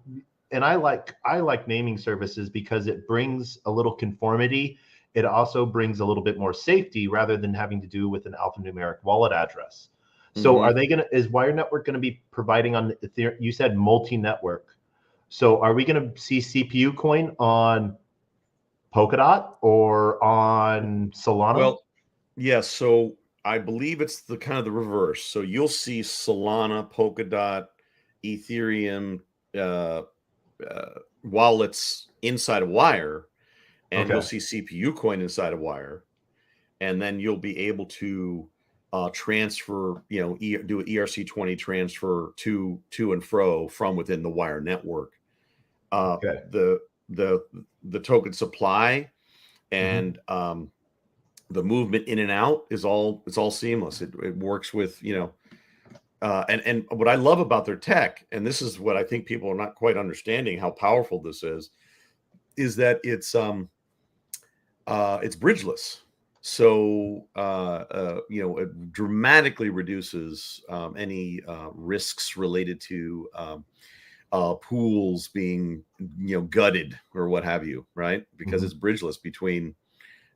and I like naming services because it brings a little conformity. It also brings a little bit more safety rather than having to do with an alphanumeric wallet address. So is Wire Network going to be providing on Ethereum? You said multi-network. So are we going to see CPU coin on Polkadot or on Solana? Well, yes. So I believe it's the kind of the reverse. So you'll see Solana, Polkadot, Ethereum wallets inside of Wire, and you'll see CPU coin inside of Wire, and then you'll be able to transfer, do an ERC20 transfer to and fro from within the Wire network. The token supply and the movement in and out is all seamless. It works with, and what I love about their tech, and this is what I think people are not quite understanding how powerful this is that it's bridgeless. So, it dramatically reduces any risks related to pools being, gutted or what have you, right? Because it's bridgeless between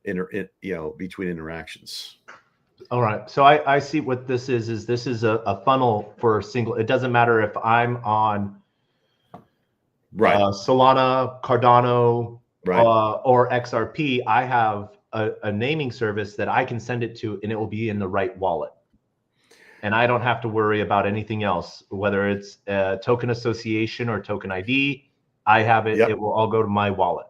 interactions. All right. So I see what this is this is a funnel for a single. It doesn't matter if I'm on Solana, Cardano, or XRP. I have a naming service that I can send it to, and it will be in the right wallet. And I don't have to worry about anything else, whether it's a token association or token ID. I have it. It will all go to my wallet.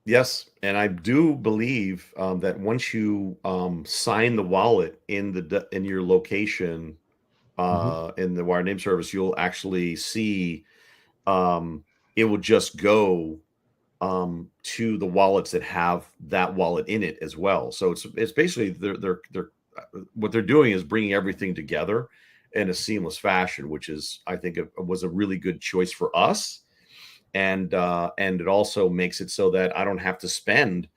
Yes, and I do believe that once you sign the wallet in your location in the Wire Name Service, you'll actually see it will just go to the wallets that have that wallet in it as well. So it's basically they're what they're doing is bringing everything together in a seamless fashion, which is, I think, was a really good choice for us. And it also makes it so that I don't have to spend,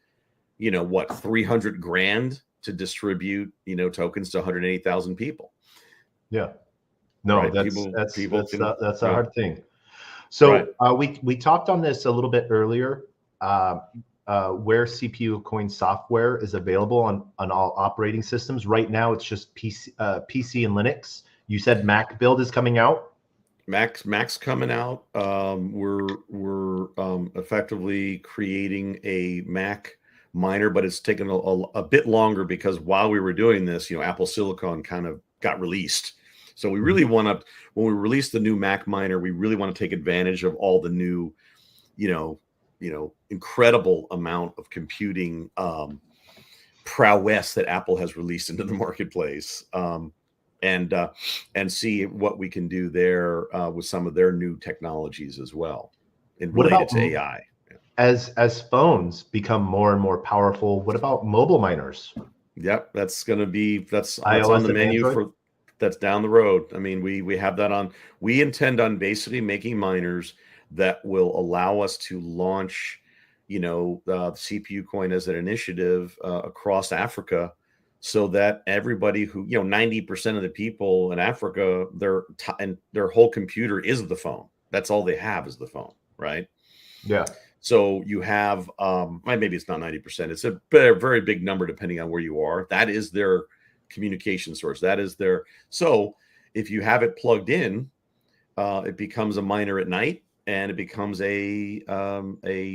$300,000 to distribute, tokens to 180,000 people. Yeah, no, right? that's a hard thing. So we talked on this a little bit earlier. where CPU coin software is available on all operating systems. Right now, it's just PC and Linux. You said Mac build is coming out. Mac's coming out. We're effectively creating a Mac miner, but it's taken a bit longer because while we were doing this, Apple Silicon kind of got released. So we really want to, when we release the new Mac miner, we really want to take advantage of all the new, incredible amount of computing prowess that Apple has released into the marketplace. And see what we can do there with some of their new technologies as well, and related to AI. As phones become more and more powerful, what about mobile miners? Yep, that's going to be that's iOS on the and menu Android? that's down the road. I mean, we have that on. We intend on basically making miners that will allow us to launch, the CPU coin as an initiative across Africa, so that everybody who 90% of the people in Africa, their whole computer is the phone. That's all they have is the phone, right? Yeah. So you have maybe it's not 90%. It's a very big number depending on where you are. That is their communication source. That is their. So if you have it plugged in, it becomes a miner at night, and it becomes a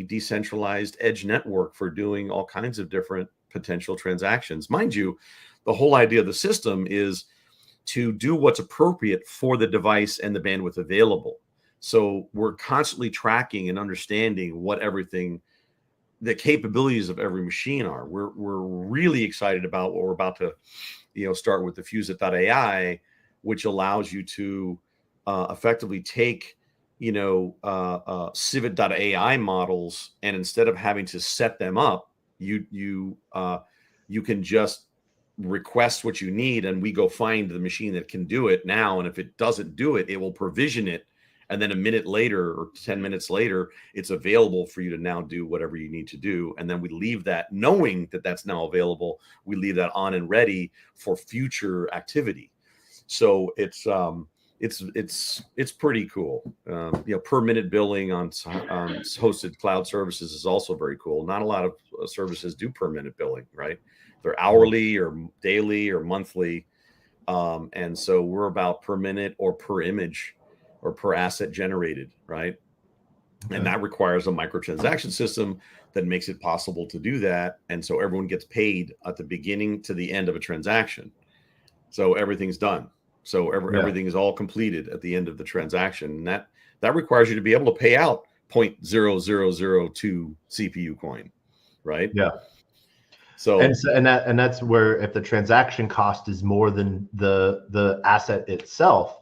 decentralized edge network for doing all kinds of different potential transactions. Mind you, the whole idea of the system is to do what's appropriate for the device and the bandwidth available. So we're constantly tracking and understanding what the capabilities of every machine are. We're really excited about what we're about to, start with the Fuse.ai, which allows you to effectively take, Civet.ai models, and instead of having to set them up, you can just request what you need, and we go find the machine that can do it now. And if it doesn't do it, it will provision it, and then a minute later or 10 minutes later, it's available for you to now do whatever you need to do. And then we leave that, knowing that that's now available, we leave that on and ready for future activity. So it's pretty cool. Per minute billing on hosted cloud services is also very cool. Not a lot of services do per minute billing, right? They're hourly or daily or monthly. And so we're about per minute or per image or per asset generated, right? Okay. And that requires a microtransaction system that makes it possible to do that. And so everyone gets paid at the beginning to the end of a transaction. So everything's done. So everything is all completed at the end of the transaction. And that requires you to be able to pay out 0.0002 CPU coin, right? Yeah. So that's where, if the transaction cost is more than the asset itself,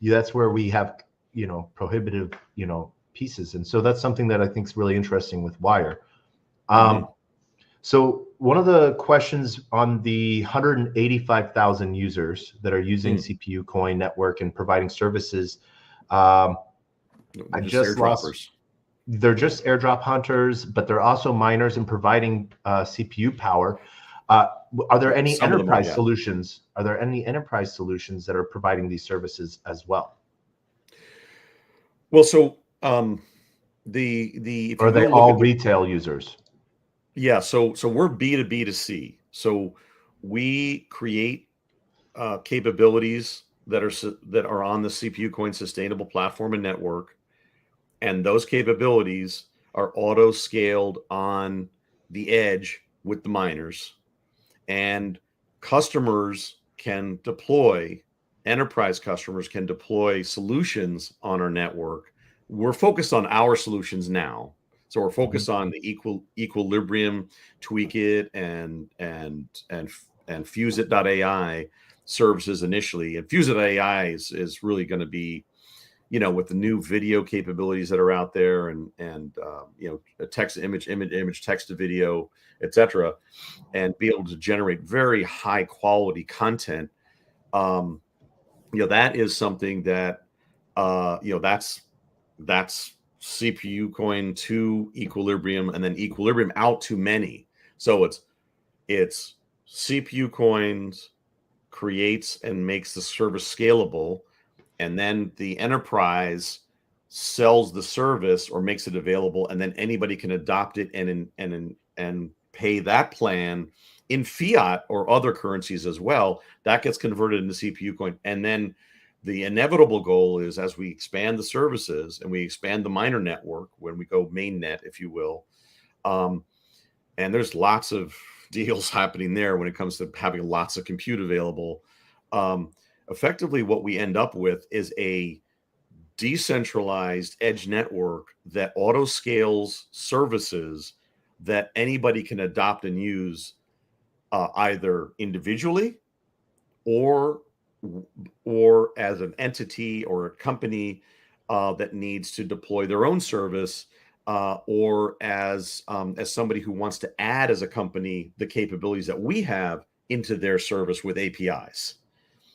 that's where we have prohibitive pieces. And so that's something that I think is really interesting with Wire. So one of the questions on the 185,000 users that are using CPU Coin Network and providing services, I just lost. They're just airdrop hunters, but they're also miners and providing CPU power. Are there any enterprise solutions? Are there any enterprise solutions that are providing these services as well? Well, so are they all retail users? Yeah, so we're B2B to C. So we create capabilities that are on the CPU Coin Sustainable Platform and Network, and those capabilities are auto scaled on the edge with the miners, and enterprise customers can deploy solutions on our network. We're focused on our solutions now. So we're focused on the Equilibrium, Tweak It, and Fuse.ai services initially. And Fuse.ai is really going to be, with the new video capabilities that are out there, and text to image, text to video, etc., and be able to generate very high quality content. That is something that that's CPU coin to Equilibrium, and then Equilibrium out to many. So it's CPU coins creates and makes the service scalable, and then the enterprise sells the service or makes it available, and then anybody can adopt it and pay that plan in fiat or other currencies as well. That gets converted into CPU coin. And then the inevitable goal is, as we expand the services and we expand the miner network, when we go mainnet, if you will, and there's lots of deals happening there when it comes to having lots of compute available. Effectively, what we end up with is a decentralized edge network that auto scales services that anybody can adopt and use, either individually or as an entity or a company that needs to deploy their own service, or as somebody who wants to add as a company the capabilities that we have into their service with APIs.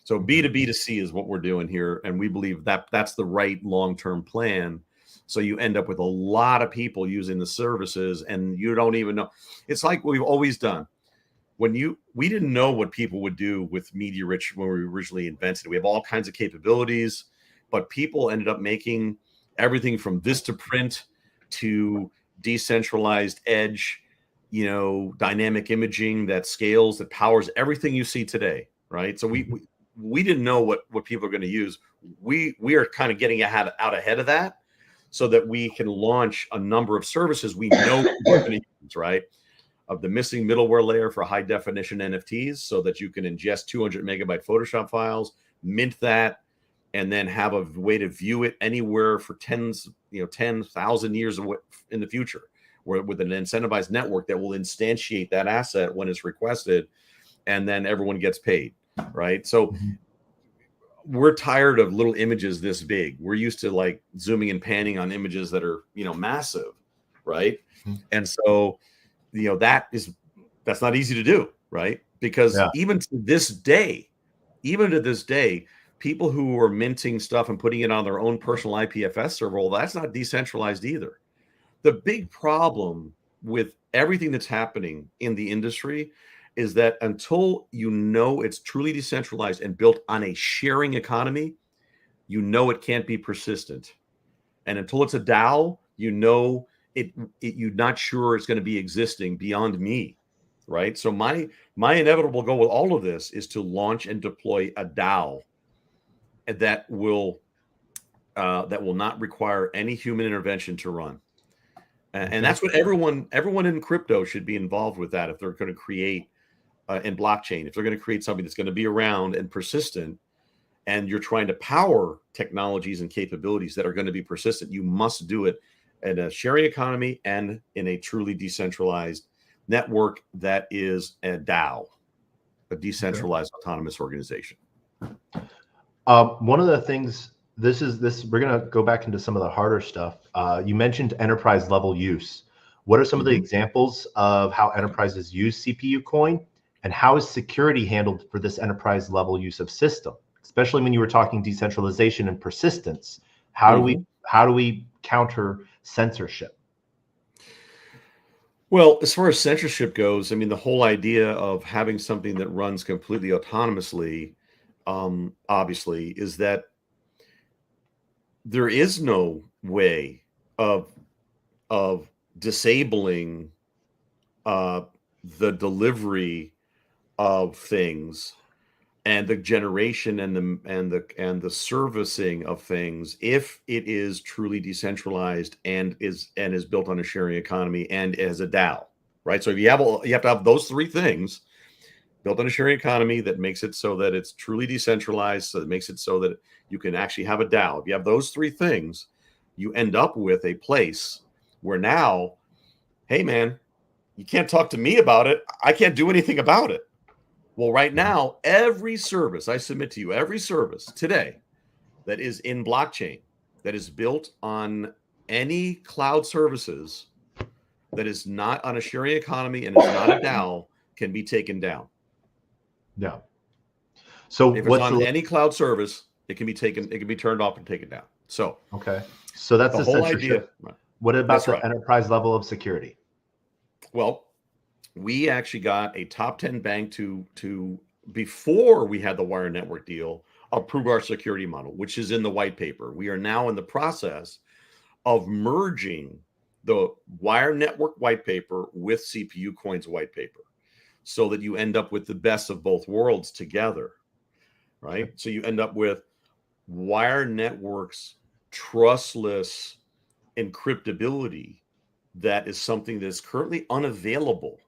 So B2B2C is what we're doing here, and we believe that that's the right long-term plan. So you end up with a lot of people using the services, and you don't even know. It's like we've always done. We didn't know what people would do with media rich when we originally invented it. We have all kinds of capabilities, but people ended up making everything from Vistaprint to decentralized edge, dynamic imaging that scales, that powers everything you see today, right? So we didn't know what people are going to use. We are kind of getting out ahead of that so that we can launch a number of services we know we're going to use, right? Of the missing middleware layer for high definition NFTs, so that you can ingest 200 megabyte Photoshop files, mint that, and then have a way to view it anywhere for 10,000 years in the future, with an incentivized network that will instantiate that asset when it's requested, and then everyone gets paid, right? So we're tired of little images this big. We're used to like zooming and panning on images that are, massive, right? And so that's not easy to do, right? Because even to this day, people who are minting stuff and putting it on their own personal IPFS server, well, that's not decentralized either. The big problem with everything that's happening in the industry is that until it's truly decentralized and built on a sharing economy, it can't be persistent. And until it's a DAO, you're not sure it's going to be existing beyond me, right? So my inevitable goal with all of this is to launch and deploy a DAO that will not require any human intervention to run. And that's what everyone in crypto should be involved with, that if they're going to create in blockchain, if they're going to create something that's going to be around and persistent, and you're trying to power technologies and capabilities that are going to be persistent, you must do it in a sharing economy and in a truly decentralized network that is a DAO, a decentralized autonomous organization. One of the things, we're going to go back into some of the harder stuff. You mentioned enterprise level use. What are some of the examples of how enterprises use CPU coin, and how is security handled for this enterprise level use of system? Especially when you were talking decentralization and persistence, how do we counter censorship? Well, as far as censorship goes, I mean, the whole idea of having something that runs completely autonomously, obviously, is that there is no way of disabling the delivery of things and the generation and the servicing of things, if it is truly decentralized and is built on a sharing economy and as a DAO, right? So if you have to have those three things built on a sharing economy that makes it so that it's truly decentralized, so that makes it so that you can actually have a DAO. If you have those three things, you end up with a place where now, hey man, you can't talk to me about it. I can't do anything about it. Well, right now, every service, I submit to you, every service today that is in blockchain, that is built on any cloud services, that is not on a sharing economy and is not a DAO, can be taken down. Yeah. So if it's on any cloud service, it can be turned off and taken down. So okay. So that's the whole idea. What about the enterprise level of security? Well, we actually got a top 10 bank to before we had the wire network deal, approve our security model, which is in the white paper. We are now in the process of merging the wire network white paper with CPU Coin's white paper, so that you end up with the best of both worlds together, right? Okay. So you end up with wire networks trustless encryptability that is something that's currently unavailable.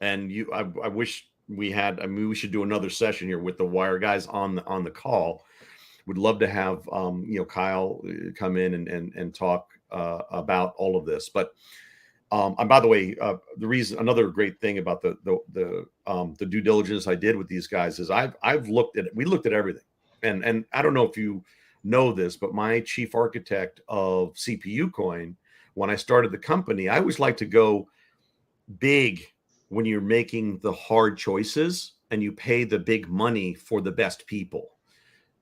And I wish we had. I mean, we should do another session here with the wire guys on the call. Would love to have Kyle come in and talk about all of this. But and by the way, another great thing about the due diligence I did with these guys is we looked at everything, and I don't know if you know this, but my chief architect of CPU Coin, when I started the company, I always like to go big when you're making the hard choices and you pay the big money for the best people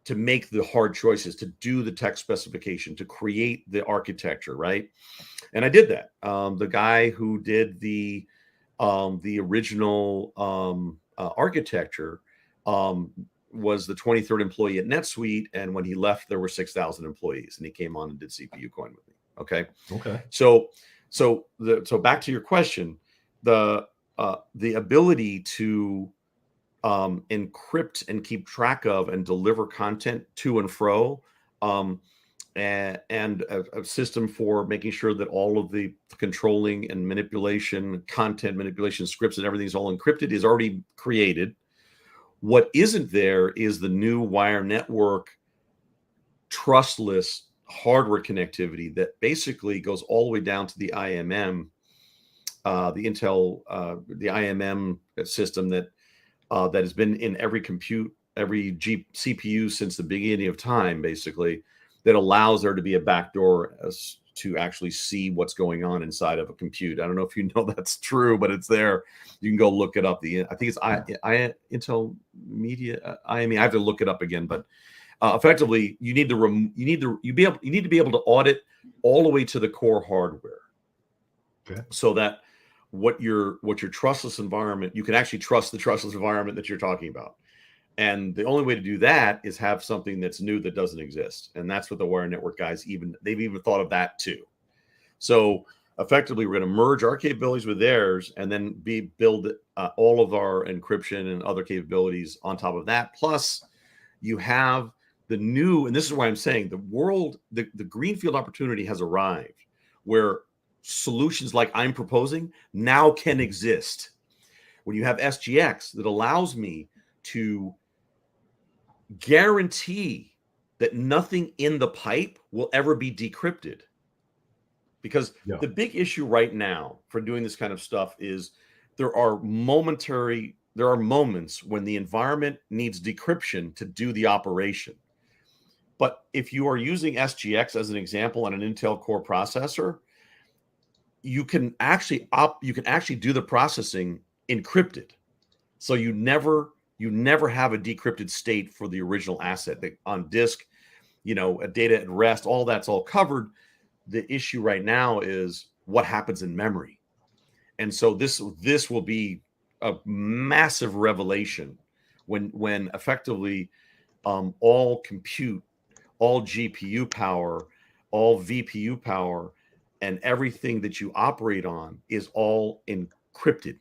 to make the hard choices, to do the tech specification, to create the architecture, right? And I did that. The guy who did the original architecture was the 23rd employee at NetSuite, and when he left, there were 6,000 employees, and he came on and did CPU Coin with me. Okay. So back to your question, the ability to encrypt and keep track of and deliver content to and fro, and a system for making sure that all of the controlling and manipulation, content manipulation scripts and everything is all encrypted is already created. What isn't there is the new wire network trustless hardware connectivity that basically goes all the way down to the IMM, the Intel, the IMM system that has been in every CPU since the beginning of time, basically, that allows there to be a backdoor as to actually see what's going on inside of a compute. I don't know if you know that's true, but it's there. You can go look it up. I think it's Intel Media IME. I have to look it up again, but effectively, you need to be able to audit all the way to the core hardware, so that what your trustless environment, you can actually trust the trustless environment that you're talking about. And the only way to do that is have something that's new that doesn't exist. And that's what the wire network guys they've even thought of that too. So effectively, we're going to merge our capabilities with theirs and then build all of our encryption and other capabilities on top of that. Plus, you have the new, and this is why I'm saying the greenfield opportunity has arrived, where solutions like I'm proposing now can exist. When you have SGX that allows me to guarantee that nothing in the pipe will ever be decrypted. Because the big issue right now for doing this kind of stuff is there are moments when the environment needs decryption to do the operation. But if you are using SGX as an example on an Intel Core processor, you can actually do the processing encrypted. So you never have a decrypted state for the original asset on disk, a data at rest, all that's all covered. The issue right now is what happens in memory. And so this will be a massive revelation when effectively all compute, all GPU power, all VPU power, and everything that you operate on is all encrypted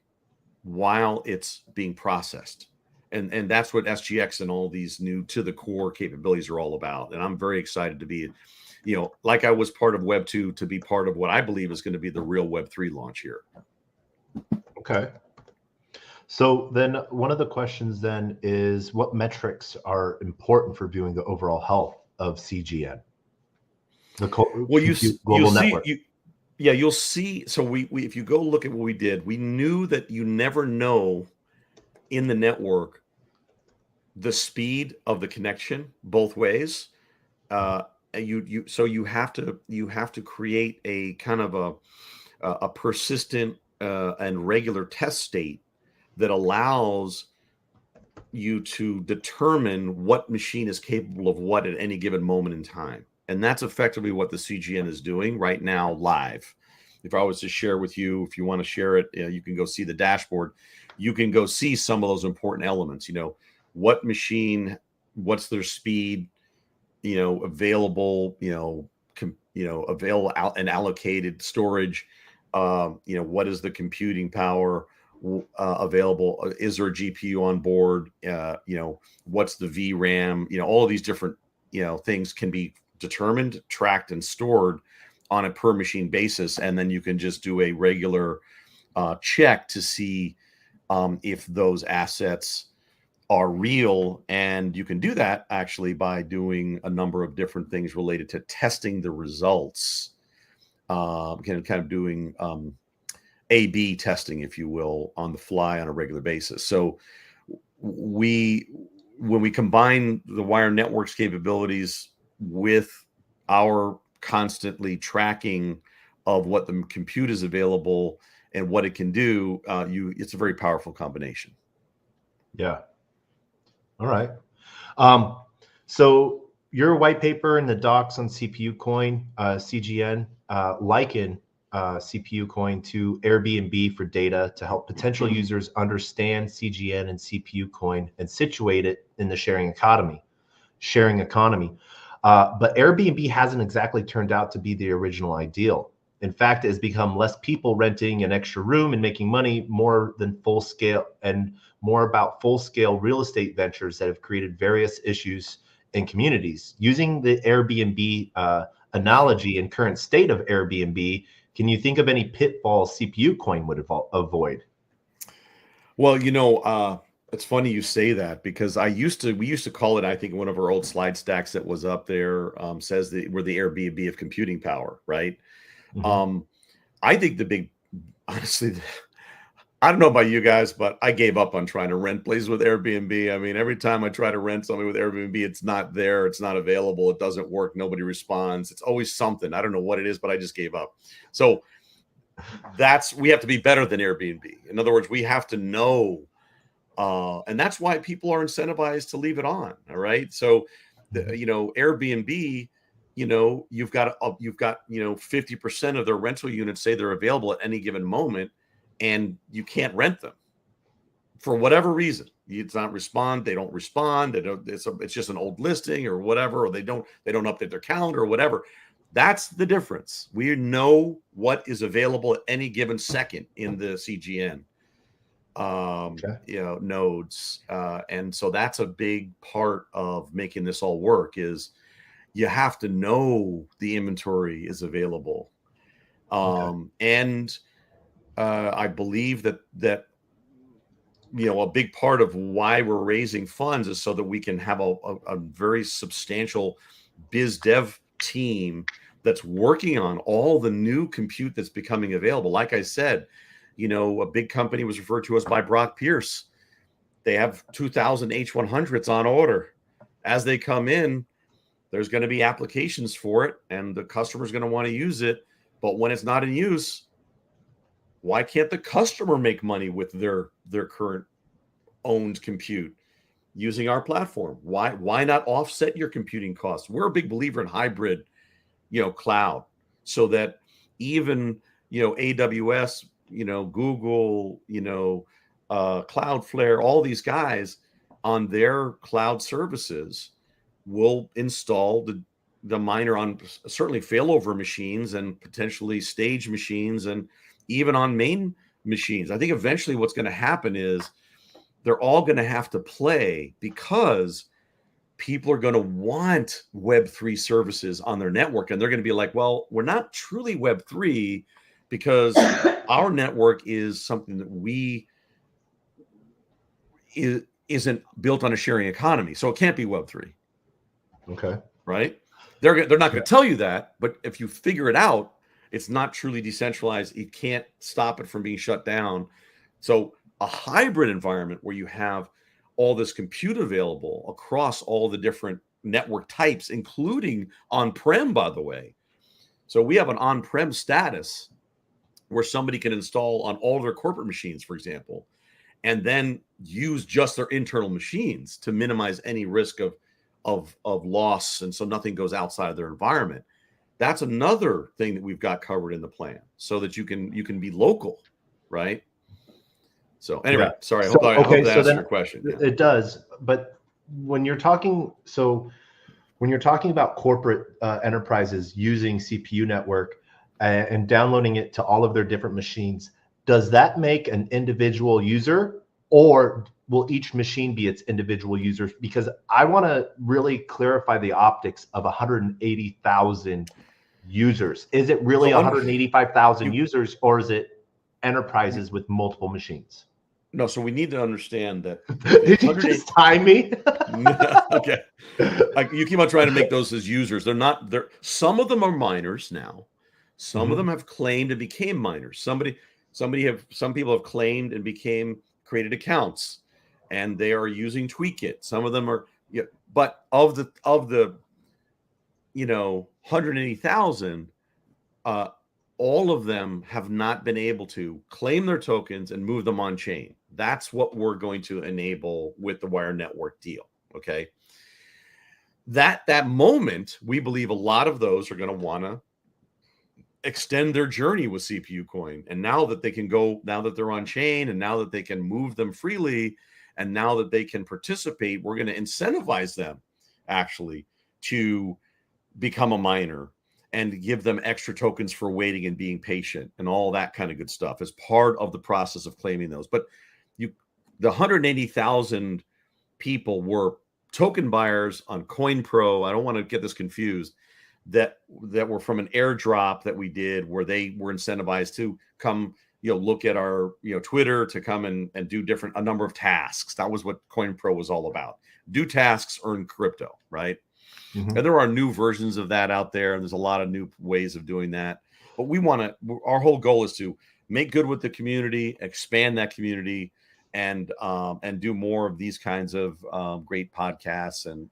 while it's being processed. And that's what SGX and all these new to the core capabilities are all about. And I'm very excited to be, like I was part of Web 2, to be part of what I believe is going to be the real Web 3 launch here. Okay. So then one of the questions then is, what metrics are important for viewing the overall health of CGN? You'll network. You'll see. So we if you go look at what we did, we knew that you never know in the network the speed of the connection both ways. You have to create a kind of a persistent and regular test state that allows you to determine what machine is capable of what at any given moment in time. And that's effectively what the CGN is doing right now live. If I was to share with you, if you want to share it, you can go see the dashboard. You can go see some of those important elements. What machine, what's their speed, available, available out and allocated storage. What is the computing power available? Is there a GPU on board? What's the VRAM? All of these different, things can be determined, tracked, and stored on a per machine basis. And then you can just do a regular check to see if those assets are real. And you can do that actually by doing a number of different things related to testing the results, kind of doing A/B testing, if you will, on the fly on a regular basis. So when we combine the wire networks capabilities with our constantly tracking of what the compute is available and what it can do, it's a very powerful combination. Yeah. All right. So your white paper and the docs on CPU coin, CGN, liken CPU coin to Airbnb for data to help potential users understand CGN and CPU coin and situate it in the sharing economy. But Airbnb hasn't exactly turned out to be the original ideal. In fact, it has become less people renting an extra room and making money more about full-scale real estate ventures that have created various issues in communities. Using the Airbnb analogy and current state of Airbnb, can you think of any pitfalls CPU coin would avoid? Well, it's funny you say that, because we used to call it, I think one of our old slide stacks that was up there says that we're the Airbnb of computing power, right? Mm-hmm. I think honestly, I don't know about you guys, but I gave up on trying to rent places with Airbnb. I mean, every time I try to rent something with Airbnb, it's not there. It's not available. It doesn't work. Nobody responds. It's always something. I don't know what it is, but I just gave up. So we have to be better than Airbnb. In other words, we have to know, and that's why people are incentivized to leave it on. All right. So, Airbnb, you've got 50% of their rental units say they're available at any given moment, and you can't rent them for whatever reason. It's not respond. They don't respond. It's just an old listing or whatever, or they don't update their calendar or whatever. That's the difference. We know what is available at any given second in the CGN nodes. And so that's a big part of making this all work, is you have to know the inventory is available. And I believe that a big part of why we're raising funds is so that we can have a very substantial biz dev team that's working on all the new compute that's becoming available. Like I said, a big company was referred to us by Brock Pierce. They have 2,000 H100s on order. As they come in, there's going to be applications for it, and the customer's going to want to use it. But when it's not in use, why can't the customer make money with their current owned compute using our platform? Why not offset your computing costs? We're a big believer in hybrid, cloud, so that even, AWS, Google, Cloudflare, all these guys on their cloud services will install the miner on certainly failover machines and potentially stage machines, and even on main machines. I think eventually what's going to happen is they're all going to have to play, because people are going to want Web3 services on their network. And they're going to be like, well, we're not truly Web3 because our network is something that isn't built on a sharing economy. So it can't be Web3. Okay. Right? They're not going to tell you that, but if you figure it out, it's not truly decentralized. You can't stop it from being shut down. So a hybrid environment where you have all this compute available across all the different network types, including on-prem, by the way. So we have an on-prem status where somebody can install on all their corporate machines, for example, and then use just their internal machines to minimize any risk of loss, and so nothing goes outside of their environment. That's another thing that we've got covered in the plan, so that you can be local, right? So anyway, sorry, I hope that answers your question. Yeah. It does, but when you're talking, so when you're talking about corporate enterprises using CPU network and downloading it to all of their different machines, does that make an individual user, or will each machine be its individual users? Because I want to really clarify the optics of 180,000 users. Is it really 185,000 users, or is it enterprises with multiple machines? No, so we need to understand that. Did you just time me? Okay. You keep on trying to make those as users. They're not. They're some of them are miners now. Some of them have claimed and became miners. Some people have claimed and created accounts, and they are using Tweakit. Some of them are, but of the 180,000, all of them have not been able to claim their tokens and move them on chain. That's what we're going to enable with the Wire Network deal. Okay. That moment, we believe a lot of those are going to want to extend their journey with CPU coin. And now that they're on chain, and now that they can move them freely, and now that they can participate, we're going to incentivize them actually to become a miner and give them extra tokens for waiting and being patient and all that kind of good stuff as part of the process of claiming those. But the 180,000 people were token buyers on CoinPro. I don't want to get this confused, that were from an airdrop that we did, where they were incentivized to come, look at our, Twitter, to come and do a number of tasks. That was what CoinPro was all about. Do tasks, earn crypto, right? And there are new versions of that out there, and there's a lot of new ways of doing that. But our whole goal is to make good with the community, expand that community, and do more of these kinds of great podcasts and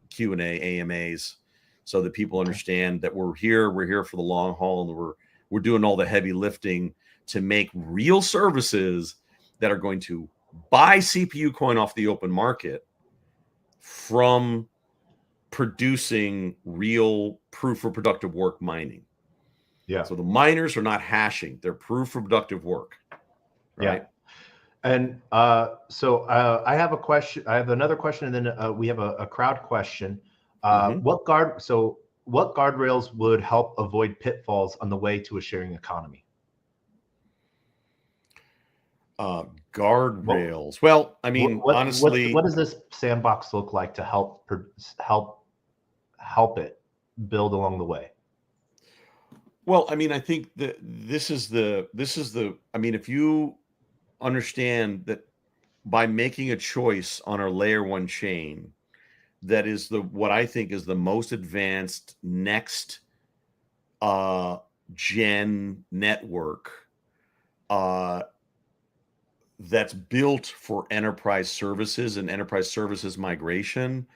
Q&A, AMAs, so that people understand that we're here for the long haul, and we're doing all the heavy lifting to make real services that are going to buy CPU coin off the open market from producing real proof of productive work mining. Yeah. So the miners are not hashing; they're proof of productive work. Right. Yeah. And so I have a question. I have another question, and then we have a crowd question. What guardrails would help avoid pitfalls on the way to a sharing economy? Guardrails. Well, I mean, honestly, what does this sandbox look like to help it build along the way? Well, I mean, I think that this is the. I mean, if you understand that by making a choice on our layer 1 chain, that is what I think is the most advanced next gen network that's built for enterprise services and enterprise services migration,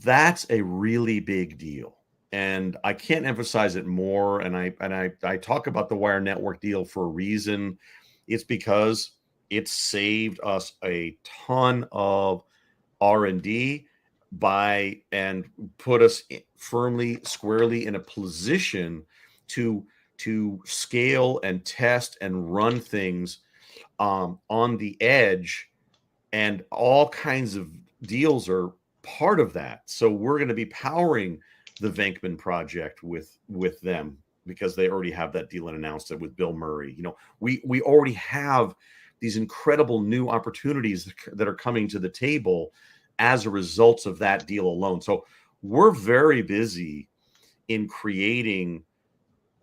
that's a really big deal. And I can't emphasize it more. And I talk about the Wire Network deal for a reason. It's because it saved us a ton of R&D and put us squarely in a position to scale and test and run things on the edge, and all kinds of deals are part of that. So we're going to be powering the Venkman project with them, because they already have that deal and announced it with Bill Murray. We already have these incredible new opportunities that are coming to the table as a result of that deal alone. So we're very busy in creating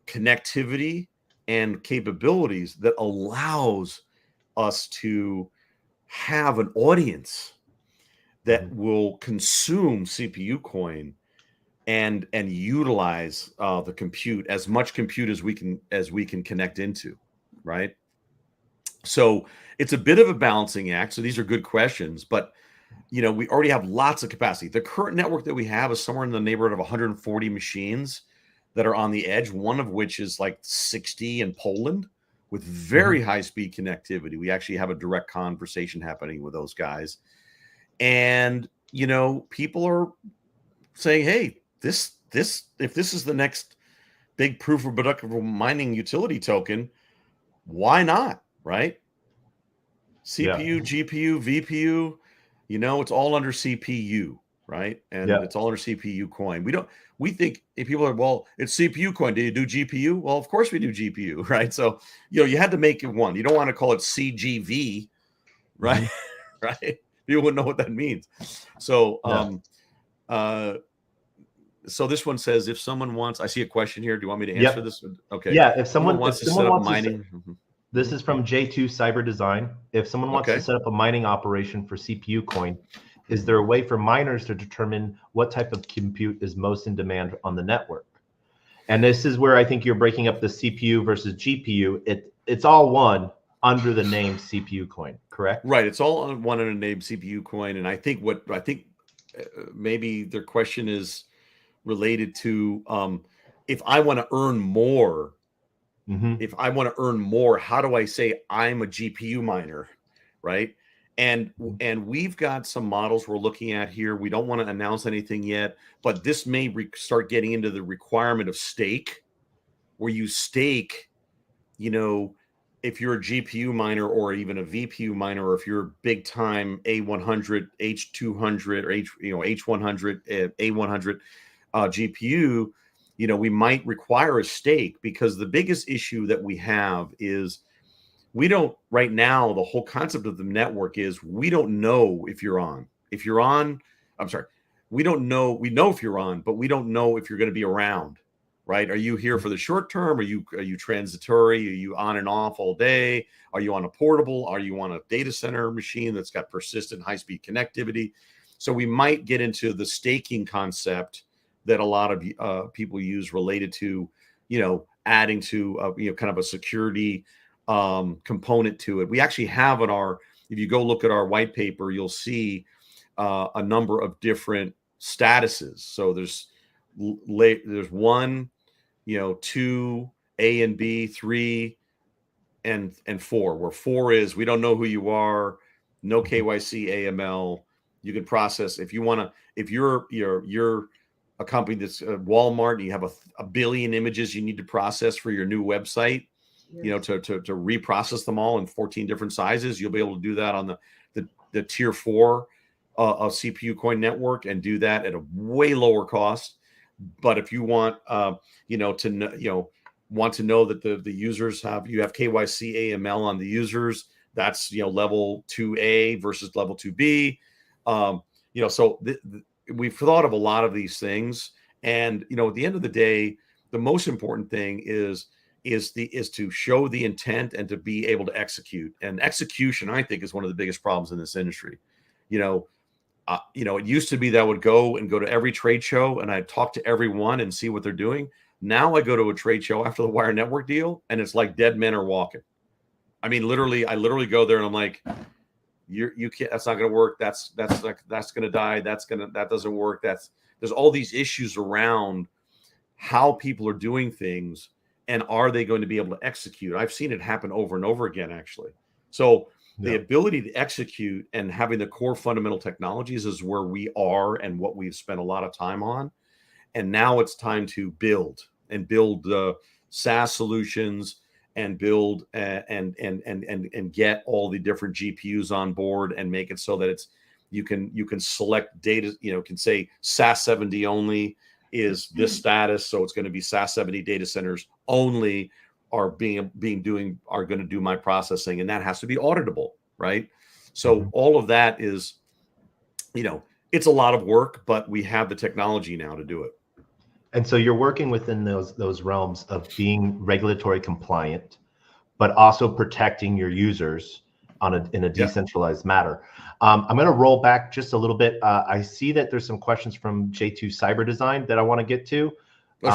connectivity and capabilities that allows us to have an audience that will consume CPU coin and utilize the compute, as much compute as we can connect into, right? So it's a bit of a balancing act. So these are good questions, but we already have lots of capacity. The current network that we have is somewhere in the neighborhood of 140 machines that are on the edge, one of which is like 60 in Poland with very high speed connectivity. We actually have a direct conversation happening with those guys. And, people are saying, hey, if this is the next big proof of productive mining utility token, why not? Right? CPU, GPU, VPU, it's all under CPU. right? And Yeah. it's all under CPU coin. We think if people are, well, it's CPU coin. Do you do GPU? Well, of course we do GPU, right? So, you had to make it one. You don't want to call it CGV, right? Mhm. Right? People wouldn't know what that means. So, Yeah. so this one says, if someone wants, I see a question here. Do you want me to answer Yep. this? Okay. Yeah. If Someone someone wants to set up wants to, mining. this is from J2 Cyber Design. If someone wants to Okay. set up a mining operation for CPU coin, is there a way for miners to determine what type of compute is most in demand on the network? And this is where I think you're breaking up the CPU versus GPU. It's all one under the name CPU coin, correct? Right. It's all on one under name CPU coin. And I think maybe their question is related to, if I want to earn more, how do I say I'm a GPU miner, right? And we've got some models we're looking at here. We don't want to announce anything yet, but this may start getting into the requirement of stake, where you stake, if you're a GPU miner or even a VPU miner, or if you're a big time A100, H200, or H100, A100 GPU, we might require a stake, because the biggest issue that we have is we don't right now. The whole concept of the network is we don't know if you're on. If you're on, I'm sorry, we don't know. We know if you're on, but we don't know if you're going to be around. Right? Are you here for the short term? Are you transitory? Are you on and off all day? Are you on a portable? Are you on a data center machine that's got persistent high-speed connectivity? So we might get into the staking concept that a lot of people use, related to, adding to kind of a security component to it. We actually have if you go look at our white paper, you'll see a number of different statuses. So there's 1, 2, A and B, 3, and 4. Where 4 is, we don't know who you are, no KYC, AML. You can process if you want to. If you're a company that's Walmart, and you have a billion images you need to process for your new website, to reprocess them all in 14 different sizes, you'll be able to do that on the tier 4 of CPU coin network, and do that at a way lower cost. But if you want, want to know that the users have KYC, AML on the users, that's level 2A versus level 2B. So we've thought of a lot of these things, and at the end of the day, the most important thing is to show the intent and to be able to execute. And execution, I think, is one of the biggest problems in this industry. It used to be that I would go to every trade show and I'd talk to everyone and see what they're doing. Now I go to a trade show after the Wire Network deal, and it's like dead men are walking. I mean, I literally go there and I'm like, you can't, that's not going to work. That's going to die. That doesn't work. There's all these issues around how people are doing things, and are they going to be able to execute? I've seen it happen over and over again, actually. So the ability to execute and having the core fundamental technologies is where we are and what we've spent a lot of time on. And now it's time to build the SaaS solutions, and build and get all the different GPUs on board, and make it so that you can select data, can say SAS 70 only is this status. So it's going to be SAS 70 data centers only are going to do my processing, and that has to be auditable, right? So all of that is, it's a lot of work, but we have the technology now to do it. And so you're working within those realms of being regulatory compliant, but also protecting your users in a decentralized manner. I'm going to roll back just a little bit. I see that there's some questions from J2 Cyber Design that I want to get to.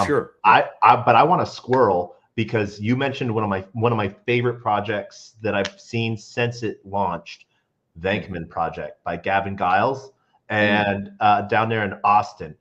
Sure. But I want to squirrel, because you mentioned one of my favorite projects that I've seen since it launched, Venkman Project by Gavin Giles, and down there in Austin.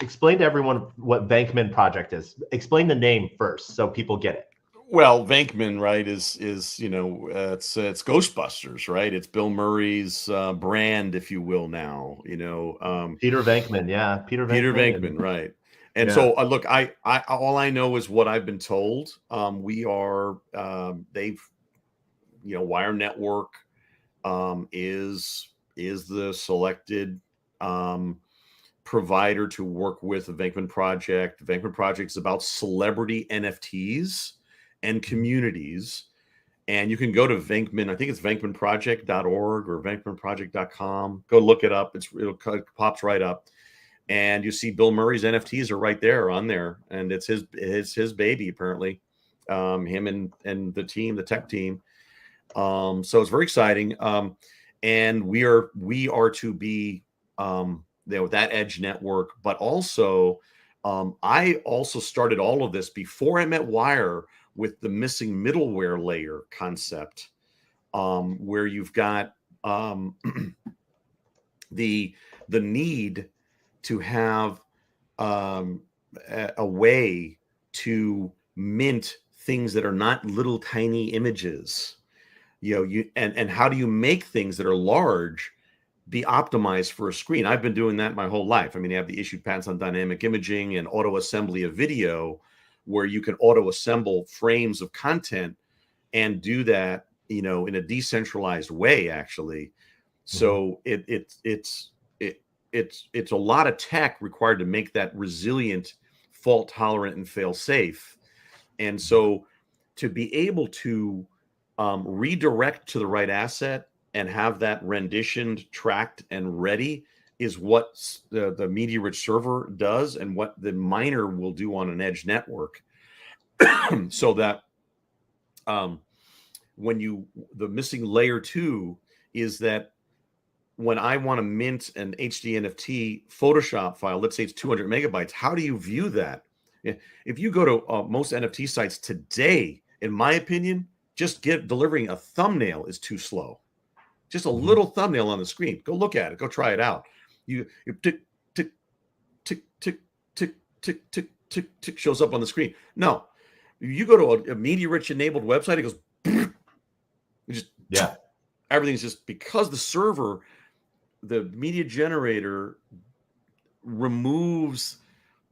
Explain to everyone what Venkman Project is. Explain the name first so people get it. Well, Venkman, right, is it's Ghostbusters, right? It's Bill Murray's brand, if you will. Now, Peter Venkman, yeah, Peter Venkman, right? And so, look, I all I know is what I've been told. We are Wire Network is the selected provider to work with the Venkman Project. The Venkman Project is about celebrity NFTs and communities. And you can go to Venkman, I think it's venkmanproject.org or venkmanproject.com. Go look it up. It pops right up. And you see Bill Murray's NFTs are right there on there. And it's his baby, apparently. Him and the team, the tech team. So it's very exciting. And we are to be that edge network, but also I also started all of this before I met Wire with the missing middleware layer concept, where you've got the need to have a way to mint things that are not little tiny images. And how do you make things that are large be optimized for a screen? I've been doing that my whole life. I mean, I have the issued patents on dynamic imaging and auto assembly of video, where you can auto assemble frames of content and do that, in a decentralized way, actually. So it's a lot of tech required to make that resilient, fault tolerant, and fail safe. And so to be able to redirect to the right asset and have that renditioned, tracked, and ready is what the media rich server does, and what the miner will do on an edge network. So that the missing layer 2 is that when I want to mint an HD NFT Photoshop file, let's say it's 200 megabytes, how do you view that? If you go to most NFT sites today, in my opinion, just delivering a thumbnail is too slow. Just a little thumbnail on the screen. Go look at it. Go try it out. You tick, tick, tick, tick, tick, tick, tick, tick, tick shows up on the screen. No, you go to a media-rich enabled website, it goes, everything's just, because the server, the media generator, removes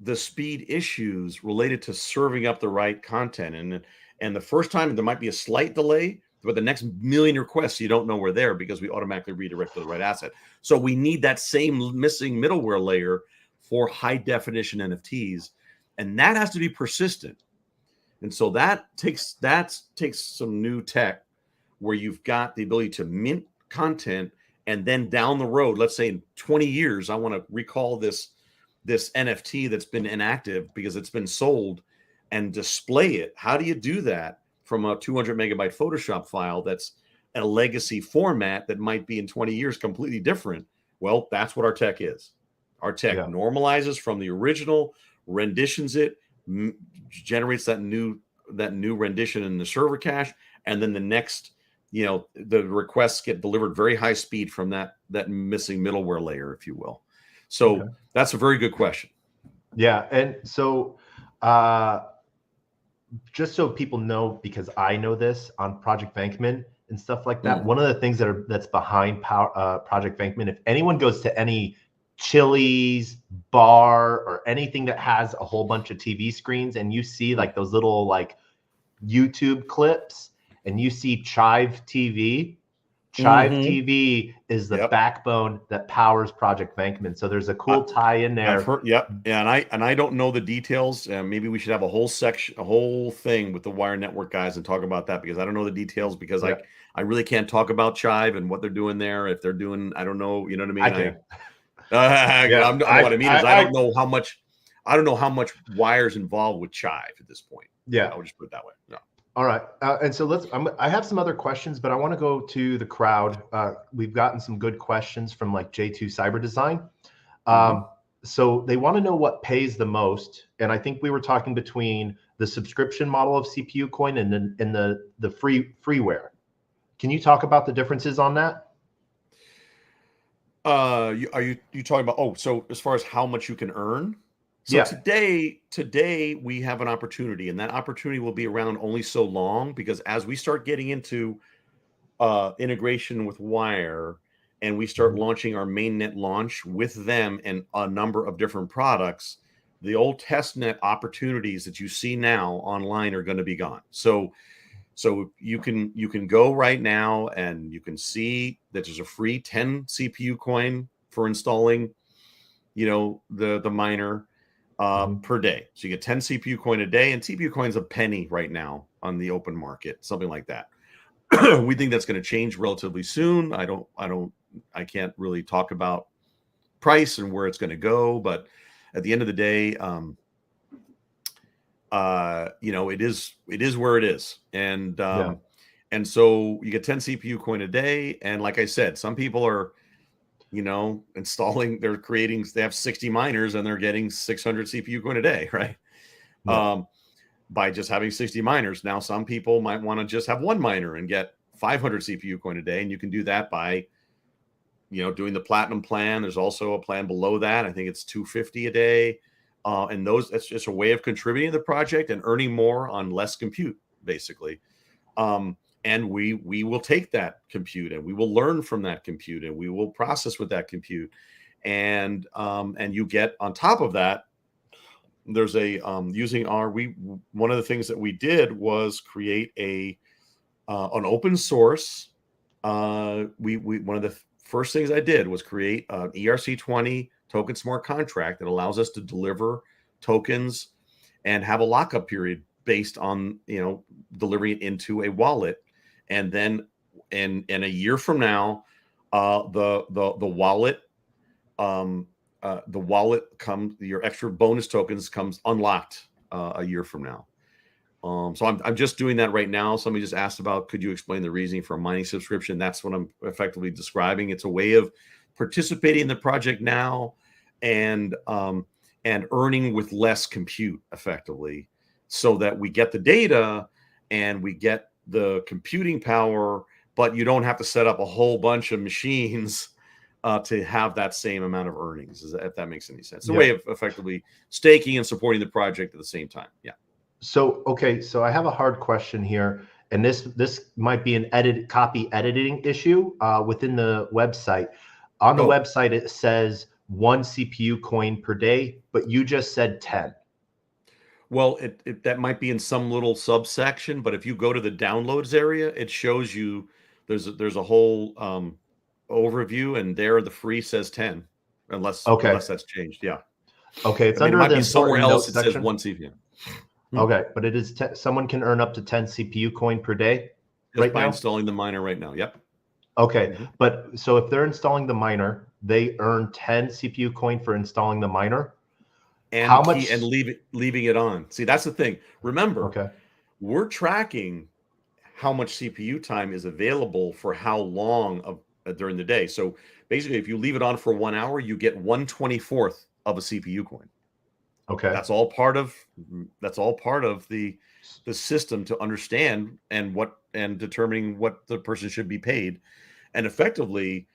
the speed issues related to serving up the right content. And the first time there might be a slight delay, but the next million requests, you don't know we're there, because we automatically redirect to the right asset. So we need that same missing middleware layer for high definition NFTs. And that has to be persistent. And so that takes some new tech, where you've got the ability to mint content, and then down the road, let's say in 20 years, I want to recall this NFT that's been inactive because it's been sold, and display it. How do you do that from a 200 megabyte Photoshop file that's a legacy format that might be in 20 years completely different? Well, that's what our tech is. Our tech normalizes from the original, renditions it, generates that new rendition in the server cache, and then the next, the requests get delivered very high speed from that missing middleware layer, if you will. So that's a very good question. Yeah, and so just so people know, because I know this on Project Venkman and stuff like that, one of the things that's behind Project Venkman, if anyone goes to any Chili's bar or anything that has a whole bunch of TV screens, and you see like those little like YouTube clips, and you see Chive TV. Chive TV is the backbone that powers Project Venkman. So there's a cool tie in there. I've heard, and I don't know the details. Maybe we should have a whole section, a whole thing with the Wire Network guys and talk about that, because I don't know the details, because I really can't talk about Chive and what they're doing there. If they're doing, I don't know, you know what I mean? I can. What I mean is I don't know how much Wire's involved with Chive at this point. Yeah, I'll just put it that way. Yeah. All right, and so I have some other questions, but I want to go to the crowd. We've gotten some good questions from like J2 Cyber Design. So they want to know what pays the most, and I think we were talking between the subscription model of CPU Coin and the freeware. Can you talk about the differences on that? Are you talking about? So as far as how much you can earn? So today we have an opportunity, and that opportunity will be around only so long, because as we start getting into integration with Wire, and we start launching our mainnet launch with them and a number of different products, the old testnet opportunities that you see now online are going to be gone. So you can go right now and you can see that there's a free 10 CPU coin for installing, the miner per day. So you get 10 CPU coin a day, and CPU coin's a penny right now on the open market, something like that. We think that's going to change relatively soon. I can't really talk about price and where it's going to go, but at the end of the day, it is where it is. And so you get 10 CPU coin a day. And like I said, some people are, installing, they have 60 miners and they're getting 600 CPU coin a day, right? Yeah. By just having 60 miners. Now, some people might want to just have one miner and get 500 CPU coin a day. And you can do that by, doing the platinum plan. There's also a plan below that. I think it's 250 a day. And that's just a way of contributing to the project and earning more on less compute, basically. And we will take that compute and we will learn from that compute and we will process with that compute. And you get on top of that, there's one of the things that we did was create an open source. One of the first things I did was create an ERC20 token smart contract that allows us to deliver tokens and have a lockup period based on, delivering it into a wallet. And then in a year from now, the wallet, your extra bonus tokens comes unlocked a year from now. So I'm just doing that right now. Somebody just asked about, could you explain the reasoning for a mining subscription? That's what I'm effectively describing. It's a way of participating in the project now and earning with less compute effectively, so that we get the data and we get the computing power, but you don't have to set up a whole bunch of machines to have that same amount of earnings, if that makes any sense. It's a way of effectively staking and supporting the project at the same time. Yeah. So, okay. So I have a hard question here, and this might be an copy editing issue within the website. On the website, it says 1 CPU coin per day, but you just said 10. Well, that might be in some little subsection, but if you go to the downloads area, it shows you there's a whole overview, and there the free says 10, unless that's changed. Yeah. Okay, it's under it might the be somewhere else. It section. says 1 CPU. Okay, but it is someone can earn up to 10 CPU coin per day just by installing the miner right now. Yep. Okay, but so if they're installing the miner, they earn 10 CPU coin for installing the miner. And how much? And leaving it on. See, that's the thing. Remember, we're tracking how much CPU time is available for how long during the day. So basically, if you leave it on for 1 hour, you get 1/24th of a CPU coin. Okay, that's all part of the system to understand and determining what the person should be paid. And effectively,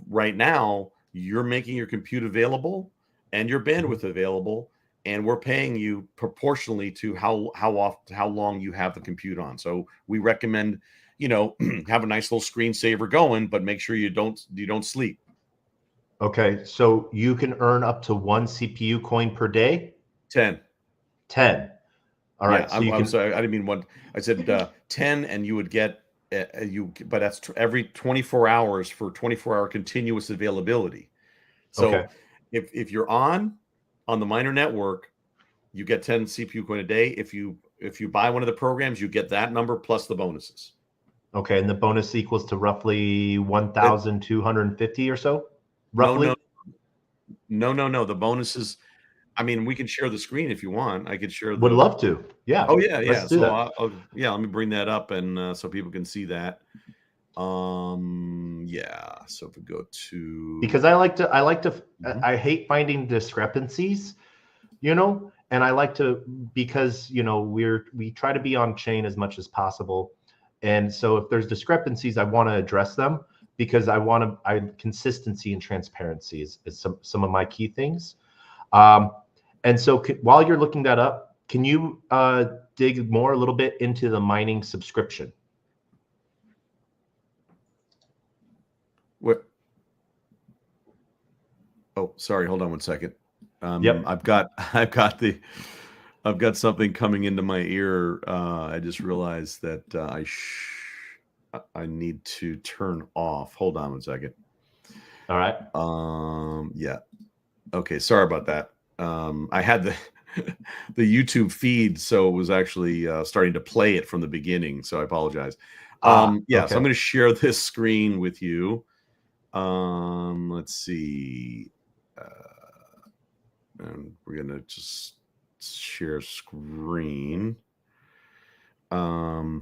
right now, you're making your compute available and your bandwidth available, and we're paying you proportionally to how long you have the compute on. So we recommend, have a nice little screensaver going, but make sure you don't sleep. Okay, so you can earn up to 1 CPU coin per day? 10. All right. Yeah, I'm sorry, I didn't mean 1. I said 10, and you would get but that's every 24 hours for 24-hour continuous availability. So if you're on the miner network, you get 10 CPU coin a day. If you buy one of the programs, you get that number plus the bonuses. Okay, and the bonus equals to roughly 1,250 or so? Roughly? No. The bonuses, I mean, we can share the screen if you want. I could share Would love to. Yeah. Oh, yeah. Let's do that. Let me bring that up and so people can see that. Yeah. So if we go to, because I hate finding discrepancies, and I like to, because we try to be on chain as much as possible. And so if there's discrepancies, I want to address them, because consistency and transparency is some of my key things. And so while you're looking that up, can you dig more a little bit into the mining subscription? What? Oh, sorry. Hold on one second. Yep. I've got something coming into my ear. I just realized that I need to turn off. Hold on one second. All right. Yeah. Okay. Sorry about that. I had the the YouTube feed, so it was actually starting to play it from the beginning. So I apologize. Yeah. So I'm Okay. going to share this screen with you. Let's see. And we're going to just share screen. Oh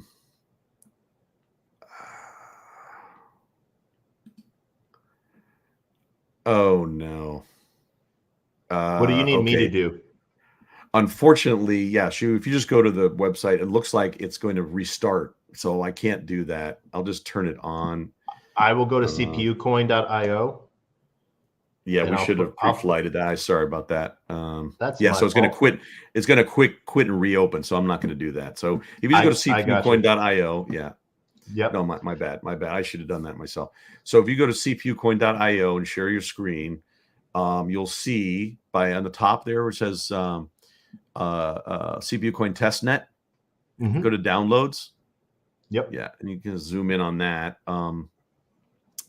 no. What do you need me to Okay. do? Unfortunately, yeah, if you just go to the website, it looks like it's going to restart. So I can't do that. I'll just turn it on. I will go to Uh, cpucoin.io. yeah, And we should have I'll pre-flighted that. Sorry about that. that's Yeah, my so it's going to fault. quit. It's going to quit and reopen. So I'm not going to do that. So if you just go to I got you. cpucoin.io, yeah. No, Yep. my bad. My bad. I should have done that myself. So if you go to cpucoin.io and share your screen, you'll see on the top there where it says CPU Coin Testnet. Mm-hmm. Go to downloads. Yep. Yeah, and you can zoom in on that. You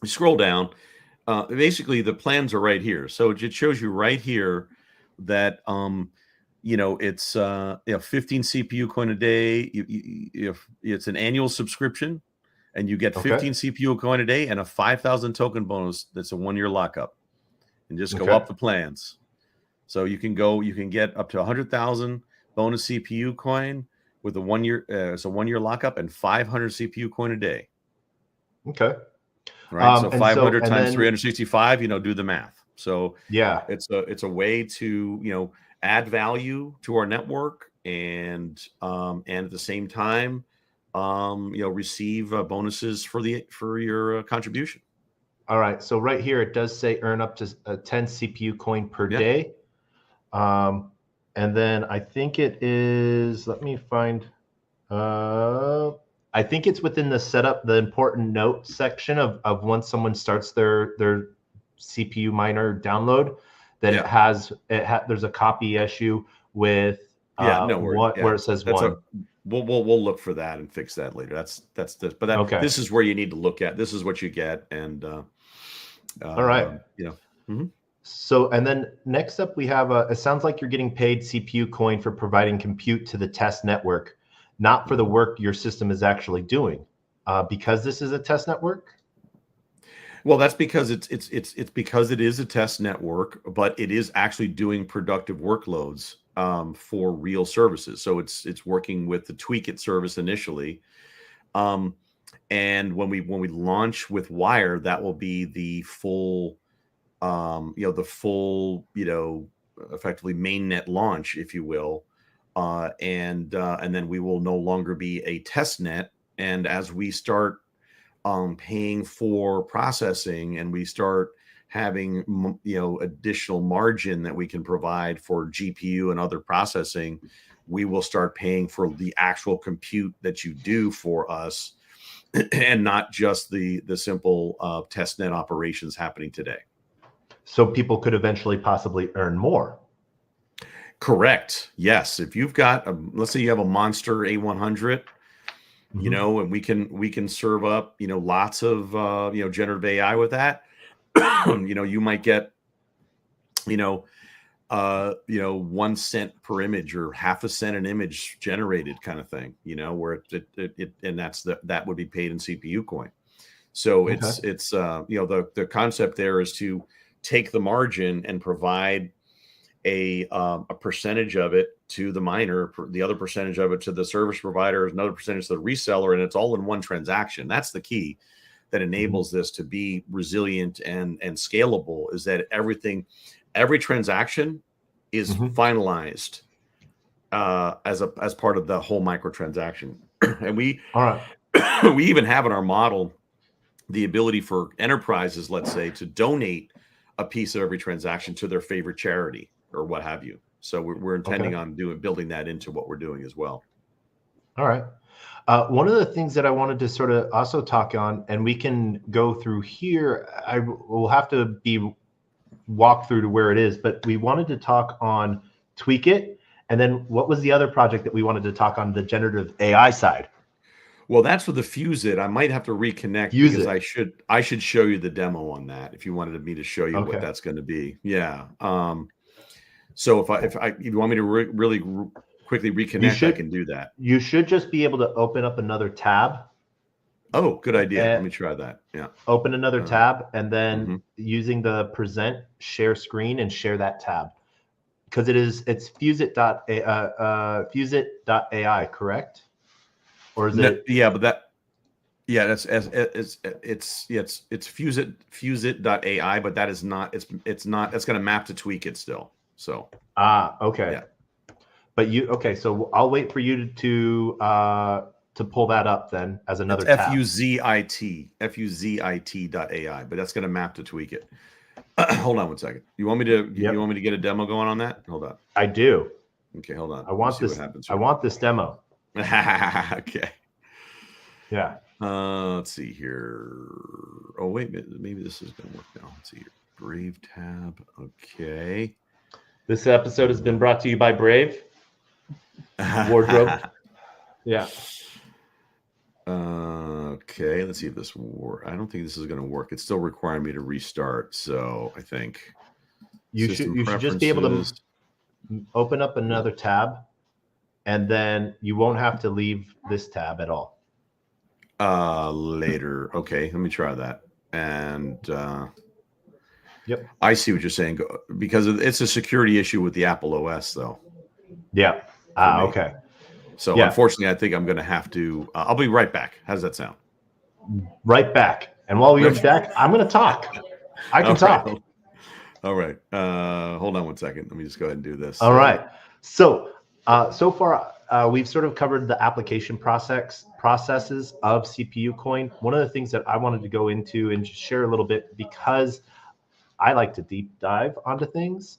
scroll down. Basically, the plans are right here. So it shows you right here that it's 15 CPU coin a day. If it's an annual subscription, and you get 15 CPU coin a day and a 5,000 token bonus. That's a 1-year lockup, and just go up the plans. So you can get up to 100,000 bonus CPU coin with a 1-year, it's a 1-year lockup and 500 CPU coin a day. Okay. Right. So 500 times then, 365, do the math. So yeah, it's a way to, add value to our network and at the same time, receive bonuses for your contribution. All right. So right here, it does say earn up to 10 CPU coin per Yeah. day. And then I think it is, let me find, I think it's within the setup, the important note section of once someone starts their CPU miner download, that there's a copy issue with No worries. where it says That's one. We'll look for that and fix that later. That's this, but Okay. This is where you need to look at. This is what you get, and all right. So, and then next up we have it sounds like you're getting paid CPU coin for providing compute to the test network, not for the work your system is actually doing, because this is a test network. Well, that's because it's because it is a test network, but it is actually doing productive workloads for real services. So it's working with the Tweak It service initially, and when we launch with Wire, that will be the full, effectively mainnet launch, if you will, and then we will no longer be a test net. And as we start paying for processing and we start having additional margin that we can provide for GPU and other processing, we will start paying for the actual compute that you do for us and not just the simple testnet operations happening today. So people could eventually possibly earn more. Correct. Yes. If you've got let's say you have a monster A100, and we can serve up, lots of, generative AI with that. You might get, 1 cent per image or half a cent an image generated kind of thing, where it and that would be paid in CPU coin. So it's the concept there is to take the margin and provide a percentage of it to the miner, the other percentage of it to the service provider, another percentage to the reseller, and it's all in one transaction. That's the key that enables this to be resilient and scalable, is that every transaction is finalized as part of the whole microtransaction. And we even have in our model the ability for enterprises, let's say, to donate a piece of every transaction to their favorite charity or what have you. So we're intending on building that into what we're doing as well. All right. One of the things that I wanted to sort of also talk on, and we can go through here, I will have to be walk through to where it is, but we wanted to talk on Tweak It. And then what was the other project that we wanted to talk on the generative AI side? Well, that's for the fuse it. I might have to reconnect Use because it. I should show you the demo on that if you wanted me to show you what Okay. that's going to be. Yeah. So if you want me to really quickly reconnect, I can do that. You should just be able to open up another tab. Oh, good idea. Let And me try that. Yeah. open another tab, and then Mhm. using the present share screen and share that tab, because it's fuseit.ai, correct? Or is No, it? yeah, but that yeah, that's it's fuse it.ai, but that is not it's not that's going to map to tweak it still. So, Okay. yeah. But okay, so I'll wait for you to pull that up then as It's another tab. fuzit.ai, but that's going to map to tweak it. Hold on one second. You want me to get a demo going on that? Hold on. I do. Okay, hold on. I Let me want see what this. happens I here. want this demo. Okay. Yeah. Let's see here. Oh, wait, maybe this is going to work now. Let's see here. Brave tab. Okay. This episode has been brought to you by Brave Wardrobe. Yeah. Okay, let's see if this works. I don't think this is going to work. It's still requiring me to restart. So I think You should just be able to open up another tab, and then you won't have to leave this tab at all. Later. Okay, let me try that. And Yep. I see what you're saying because it's a security issue with the Apple OS, though. Yeah. Okay. So yeah. Unfortunately, I think I'm going to have to. I'll be right back. How does that sound? Right back. And while you're back, I'm going to talk. I can talk. All right. Hold on one second. Let me just go ahead and do this. All right. So so far, we've sort of covered the application processes of CPU Coin. One of the things that I wanted to go into and just share a little bit, because I like to deep dive onto things.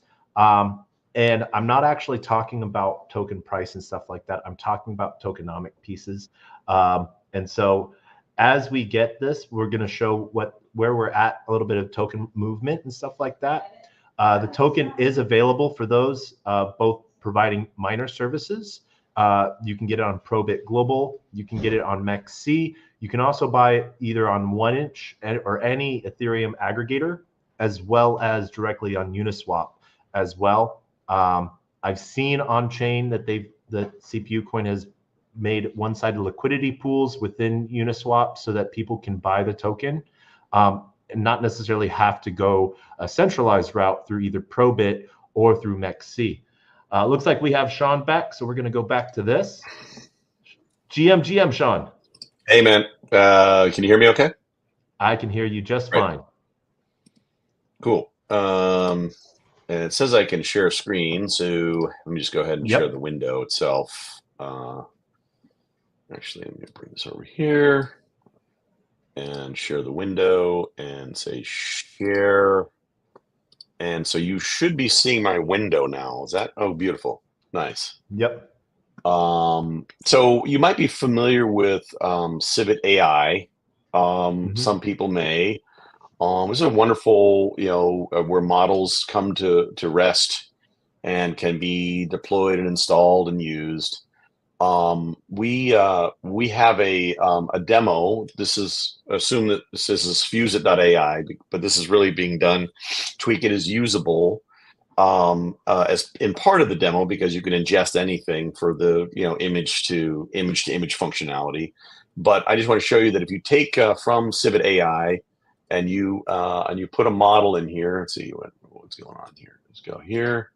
And I'm not actually talking about token price and stuff like that. I'm talking about tokenomic pieces. And so as we get this, we're going to show where we're at, a little bit of token movement and stuff like that. The token is available for those both providing miner services. You can get it on Probit Global. You can get it on MEXC. You can also buy it either on 1inch or any Ethereum aggregator, as well as directly on Uniswap as well. I've seen on chain that CPU Coin has made one-sided liquidity pools within Uniswap so that people can buy the token and not necessarily have to go a centralized route through either Probit or through MEXC. Looks like we have Sean back, so we're going to go back to this. GM, Sean. Hey, man. Can you hear me okay? I can hear you just fine. Cool. And it says I can share a screen, so let me just go ahead and share the window itself. Actually, let me bring this over here and share the window and say share. And so you should be seeing my window now. Is that? Oh, beautiful. Nice. Yep. So you might be familiar with Civet AI. Some people may. This is a wonderful, where models come to rest and can be deployed and installed and used. We have a demo. Assume that this is fuseit.ai, but this is really being done. Tweak it is usable as in part of the demo because you can ingest anything for the image to image functionality. But I just want to show you that if you take from Civet AI and you put a model in here, let's see what's going on here. Let's go here.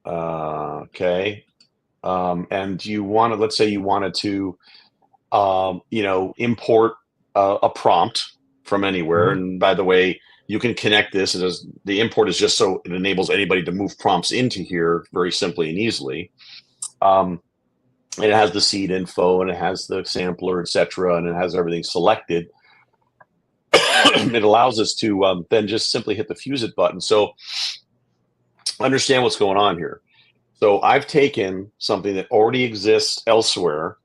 Okay. And let's say you wanted to, import a prompt from anywhere. And by the way, you can connect this. The import is just so it enables anybody to move prompts into here very simply and easily. And it has the seed info and it has the sampler, etc., and it has everything selected. It allows us to then just simply hit the fuse it button. So understand what's going on here. So I've taken something that already exists elsewhere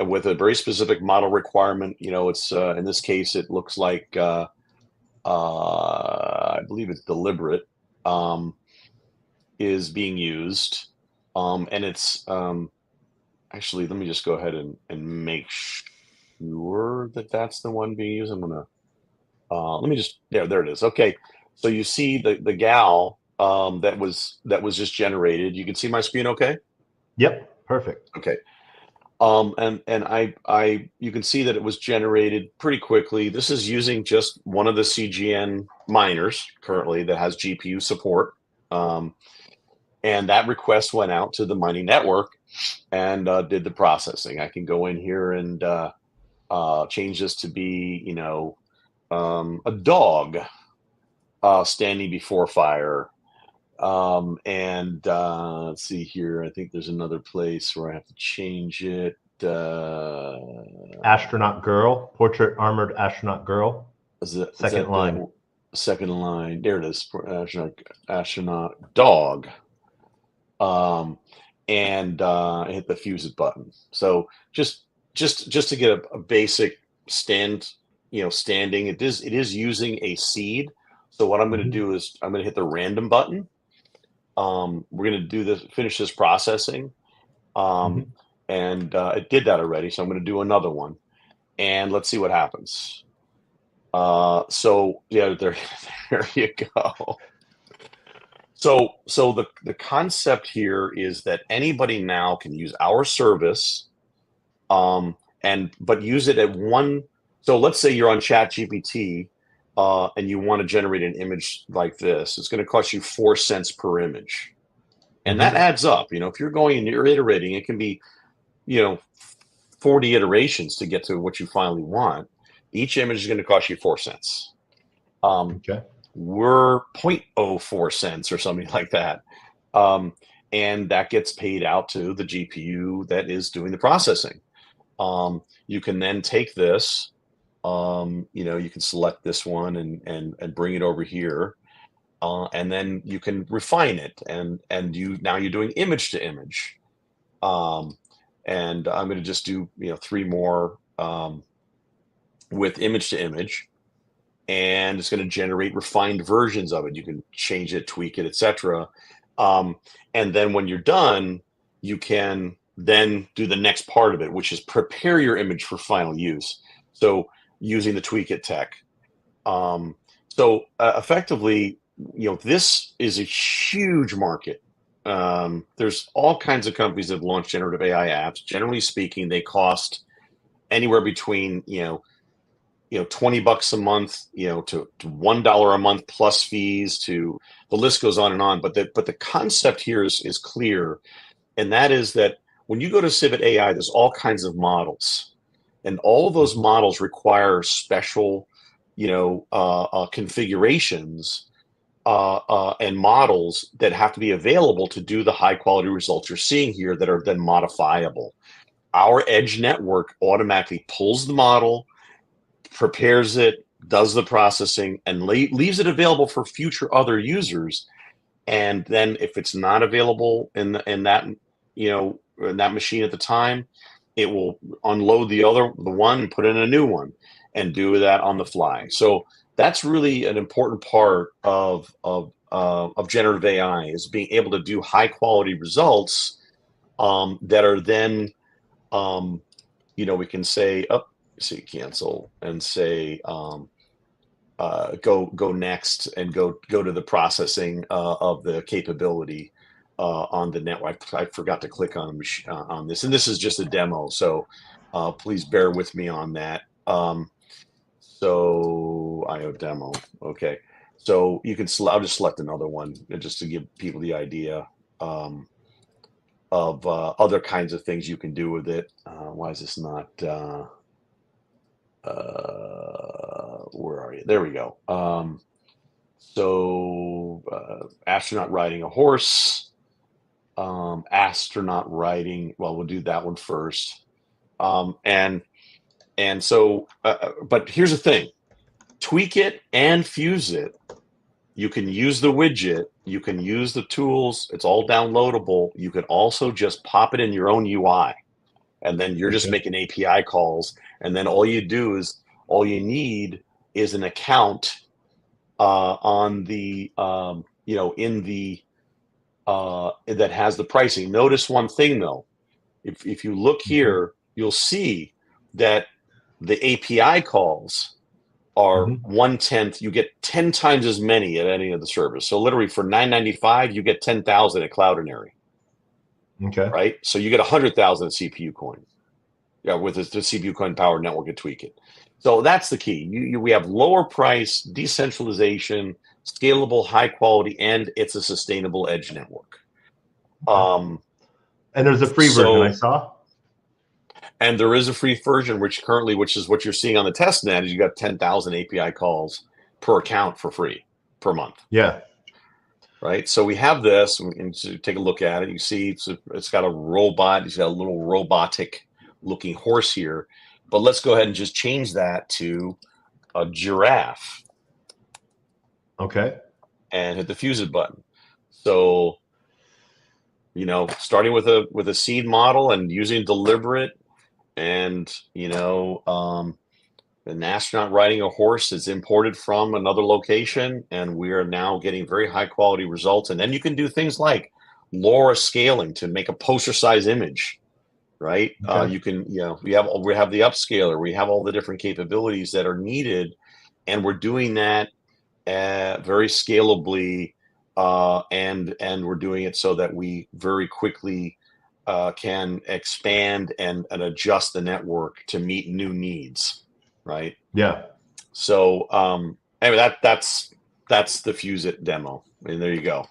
with a very specific model requirement. It's in this case, it looks like I believe it's deliberate is being used, and it's actually. Let me just go ahead and make sure that that's the one being used. I'm gonna let me just there it is. Okay, so you see the gal that was just generated. You can see my screen, okay? Yep, perfect. Okay. And I you can see that it was generated pretty quickly. This is using just one of the CGN miners currently that has GPU support. And that request went out to the mining network and did the processing. I can go in here and change this to be, a dog standing before fire. And let's see here. I think there's another place where I have to change it. Astronaut girl, portrait armored astronaut girl. Second line. Second line. There it is. Astronaut dog. And I hit the fuse it button. So just to get a basic standing. It is using a seed. So what I'm going to do is I'm going to hit the random button. We're going to finish this processing. And it did that already. So I'm going to do another one, and let's see what happens. So yeah, there you go. So the concept here is that anybody now can use our service, but use it at one. So let's say you're on ChatGPT, and you want to generate an image like this. It's going to cost you 4 cents per image, and that adds up. If you're going and you're iterating, it can be, 40 iterations to get to what you finally want. Each image is going to cost you 4 cents. We're 0.04 cents or something like that. And that gets paid out to the GPU that is doing the processing. You can then take this, you can select this one and bring it over here. And then you can refine it. And now you're doing image to image. And I'm going to just do, 3 more with image to image. And it's going to generate refined versions of it. You can change it, tweak it, etc. And then when you're done, you can then do the next part of it, which is prepare your image for final use. So using the tweak it tech. Effectively, this is a huge market. There's all kinds of companies that have launched generative AI apps. Generally speaking, they cost anywhere between, $20 a month, to $1 a month plus fees, to the list goes on and on. But the concept here is clear. And that is that when you go to Civet AI, there's all kinds of models, and all of those models require special, configurations and models that have to be available to do the high quality results you're seeing here that are then modifiable. Our edge network automatically pulls the model, prepares it, does the processing, and leaves it available for future other users. And then if it's not available in that machine at the time, it will unload the one and put in a new one and do that on the fly. So that's really an important part of generative AI, is being able to do high quality results that are then, we can say, cancel and say, go next and go to the processing of the capability on the network. I forgot to click on this, and this is just a demo, so please bear with me on that. So IO demo. Okay, so you can I'll just select another one just to give people the idea of other kinds of things you can do with it. Why is this not? Where are you? There we go. Astronaut riding a horse. Astronaut riding. Well, we'll do that one first. But here's the thing: tweak it and fuse it. You can use the widget. You can use the tools. It's all downloadable. You can also just pop it in your own UI, and then you're just making API calls. And then all you need is an account on the that has the pricing. Notice one thing though: if you look here, you'll see that The API calls are Mhm. 1/10. You get 10 times as many at any of the servers. So literally for $9.95, you get 10,000 at Cloudinary, Okay. right? So you get 100,000 CPU coin. Yeah, with the CPU coin powered network and tweak it. So that's the key. We have lower price, decentralization, scalable, high quality, and it's a sustainable edge network. And there's a free version I saw. And there is a free version, which is what you're seeing on the test net, is you got 10,000 API calls per account for free per month. Yeah. Right. So we have this, and so take a look at it. You see, it's got a robot. It's got a little robotic looking horse here. But let's go ahead and just change that to a giraffe. Okay. And hit the fuse it button. So, starting with a seed model and using deliberate, and an astronaut riding a horse is imported from another location, and we are now getting very high quality results. And then you can do things like LoRa scaling to make a poster size image, right? Okay. You can, we have the upscaler, we have all the different capabilities that are needed, and we're doing that very scalably, and we're doing it so that we very quickly can expand and adjust the network to meet new needs. Right. Yeah. So anyway, that's the Fuse It demo, and there you go.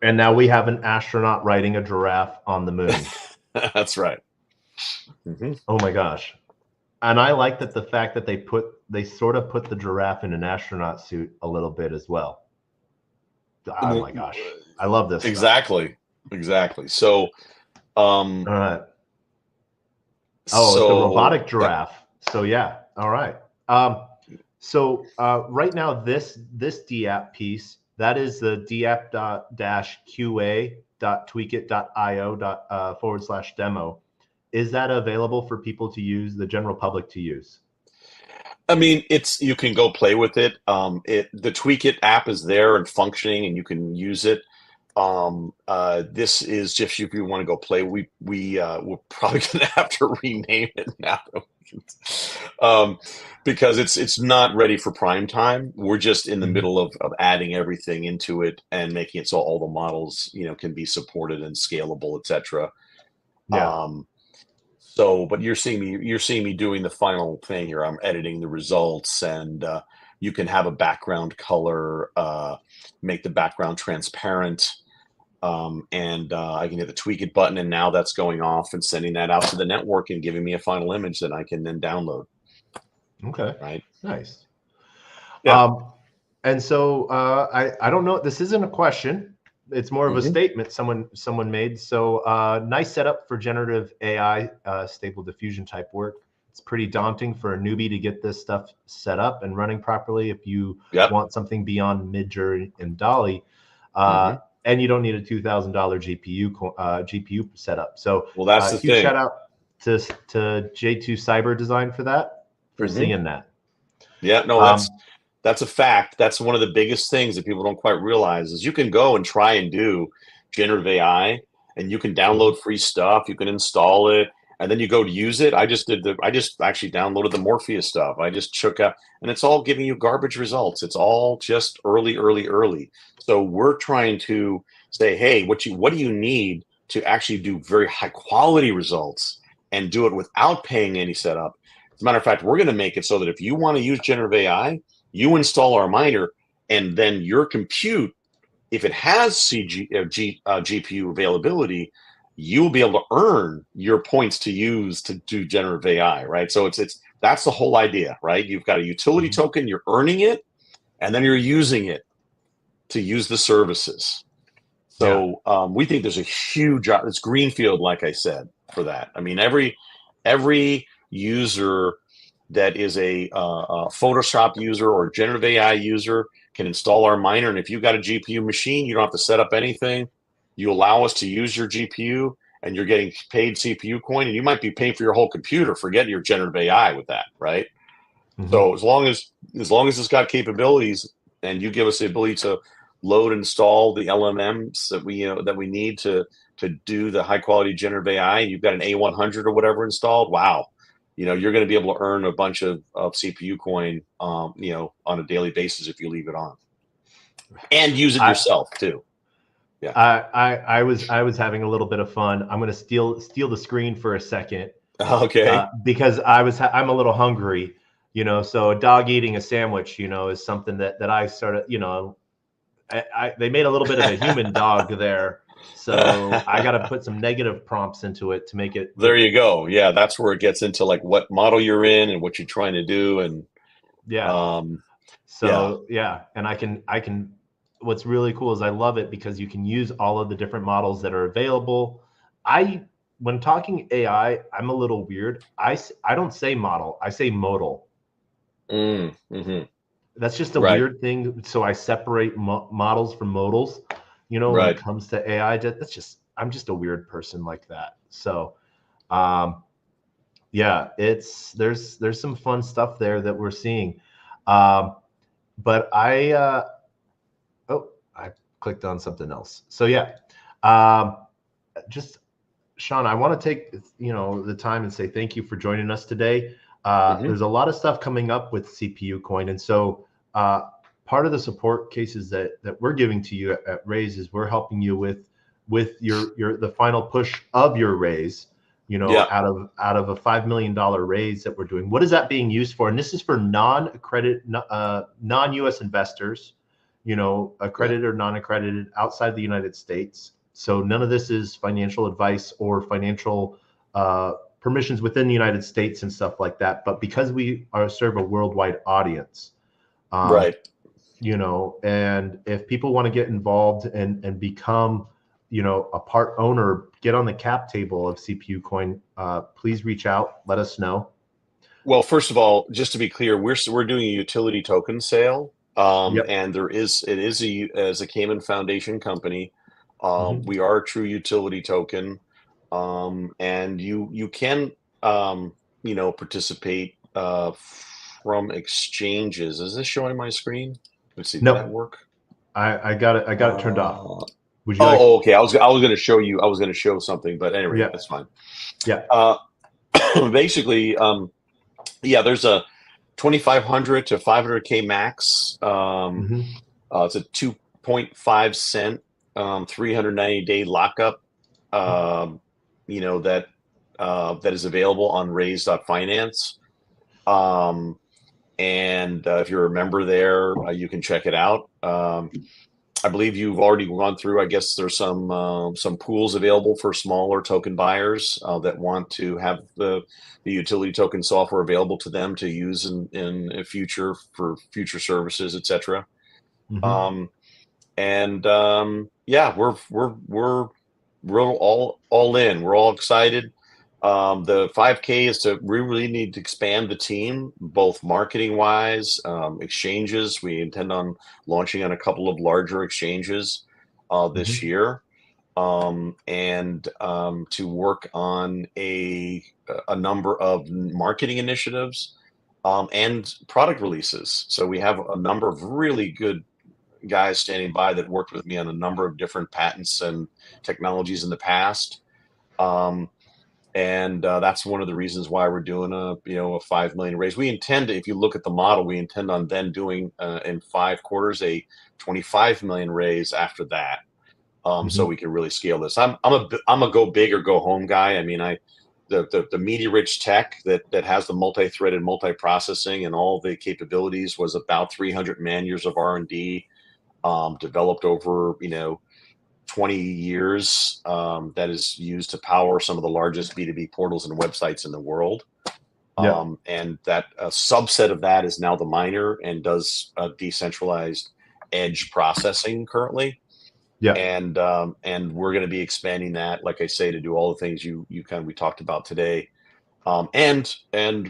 And now we have an astronaut riding a giraffe on the moon. That's right. Mm-hmm. Oh my gosh. And I like that the fact that they sort of put the giraffe in an astronaut suit a little bit as well. Oh my gosh. I love this. Exactly. So all right. Oh, it's a robotic giraffe. Yeah. So yeah. All right. So right now, this DApp piece, that is the dapp-qa.tweakit.io/demo. Is that available for people to use, the general public to use? I mean, you can go play with it. The Tweakit app is there and functioning, and you can use it. This is just if you want to go play. We're probably gonna have to rename it now, because it's not ready for prime time. We're just in the middle of adding everything into it and making it so all the models can be supported and scalable, etc. Yeah. But you're seeing me doing the final thing here. I'm editing the results, and you can have a background color, make the background transparent. And I can hit the tweak it button, and now that's going off and sending that out to the network and giving me a final image that I can then download. Okay. Right. Nice. Yeah. And so I don't know. This isn't a question. It's more of a statement someone made. So nice setup for generative AI, stable diffusion type work. It's pretty daunting for a newbie to get this stuff set up and running properly if you want something beyond Midjourney and Dolly. And you don't need a $2,000 GPU setup. So that's the huge thing. Shout out to J2 Cyber Design for that, for seeing that. Yeah, no, that's a fact. That's one of the biggest things that people don't quite realize is you can go and try and do generative AI, and you can download free stuff. You can install it, and then you go to use it. I just actually downloaded the Morpheus stuff. I just took out, and it's all giving you garbage results. It's all just early. So we're trying to say, hey, what do you need to actually do very high quality results and do it without paying any setup? As a matter of fact, we're going to make it so that if you want to use generative AI, you install our miner, and then your compute, if it has GPU availability, you'll be able to earn your points to use to do generative AI, right? So that's the whole idea, right? You've got a utility token, you're earning it, and then you're using it to use the services. So we think there's a huge, it's greenfield, like I said, for that. I mean, every user that is a Photoshop user or generative AI user can install our miner. And if you've got a GPU machine, you don't have to set up anything. You allow us to use your GPU, and you're getting paid CPU coin, and you might be paying for your whole computer. Forget your generative AI with that, right? So as long as it's got capabilities, and you give us the ability to load and install the LLMs that we need to do the high quality generative AI, you've got an A100 or whatever installed. Wow. you're going to be able to earn a bunch of CPU coin, on a daily basis if you leave it on and use it yourself too. Yeah. I was having a little bit of fun. I'm going to steal the screen for a second. Okay. Because I'm a little hungry, so a dog eating a sandwich, is something that I started, they made a little bit of a human dog there. So I got to put some negative prompts into it to make it. There you go. Yeah. That's where it gets into like what model you're in and what you're trying to do. And yeah. So yeah. And I can, what's really cool is I love it because you can use all of the different models that are available. When talking AI, I'm a little weird. I don't say model, I say modal. Mm-hmm. That's just a weird thing. So I separate models from modals, when it comes to AI. I'm just a weird person like that. So, yeah, there's some fun stuff there that we're seeing. But I clicked on something else. So yeah, just Sean, I want to take the time and say thank you for joining us today. There's a lot of stuff coming up with CPU Coin, and so part of the support cases that we're giving to you at Raise is we're helping you with the final push of your raise. Out of a $5 million raise that we're doing. What is that being used for? And this is for non-US investors, accredited or non-accredited outside the United States. So none of this is financial advice or financial permissions within the United States and stuff like that. But because we serve a worldwide audience, and if people want to get involved and become, a part owner, get on the cap table of CPU Coin, please reach out, let us know. Well, first of all, just to be clear, we're doing a utility token sale, and it is as a Cayman Foundation company. We are a true utility token, and you can participate from exchanges. Is this showing my screen? Let's see. Did that work? I got it turned off. Would you okay. I was going to show you. I was going to show something, but anyway, that's fine. Yeah. Basically, there's a 2,500 to 500K max. It's a 2.5 cent 390-day lockup. That is available on raise.finance. And if you're a member there, you can check it out. I believe you've already gone through. I guess there's some pools available for smaller token buyers that want to have the utility token software available to them to use in a future for future services, etc. We're all in. We're all excited. The 5K is we really need to expand the team, both marketing wise, exchanges. We intend on launching on a couple of larger exchanges this year, and to work on a number of marketing initiatives and product releases. So we have a number of really good guys standing by that worked with me on a number of different patents and technologies in the past. And that's one of the reasons why we're doing a 5 million raise. We intend to, if you look at the model, we intend on then doing in 5 quarters a 25 million raise after that, so we can really scale this. I'm a go big or go home guy. I mean, the media rich tech that has the multi-threaded multi-processing and all the capabilities was about 300 man years of R&D, developed over 20 years, that is used to power some of the largest B2B portals and websites in the world. And that a subset of that is now the miner and does decentralized edge processing currently. And we're going to be expanding that, like I say, to do all the things we talked about today, and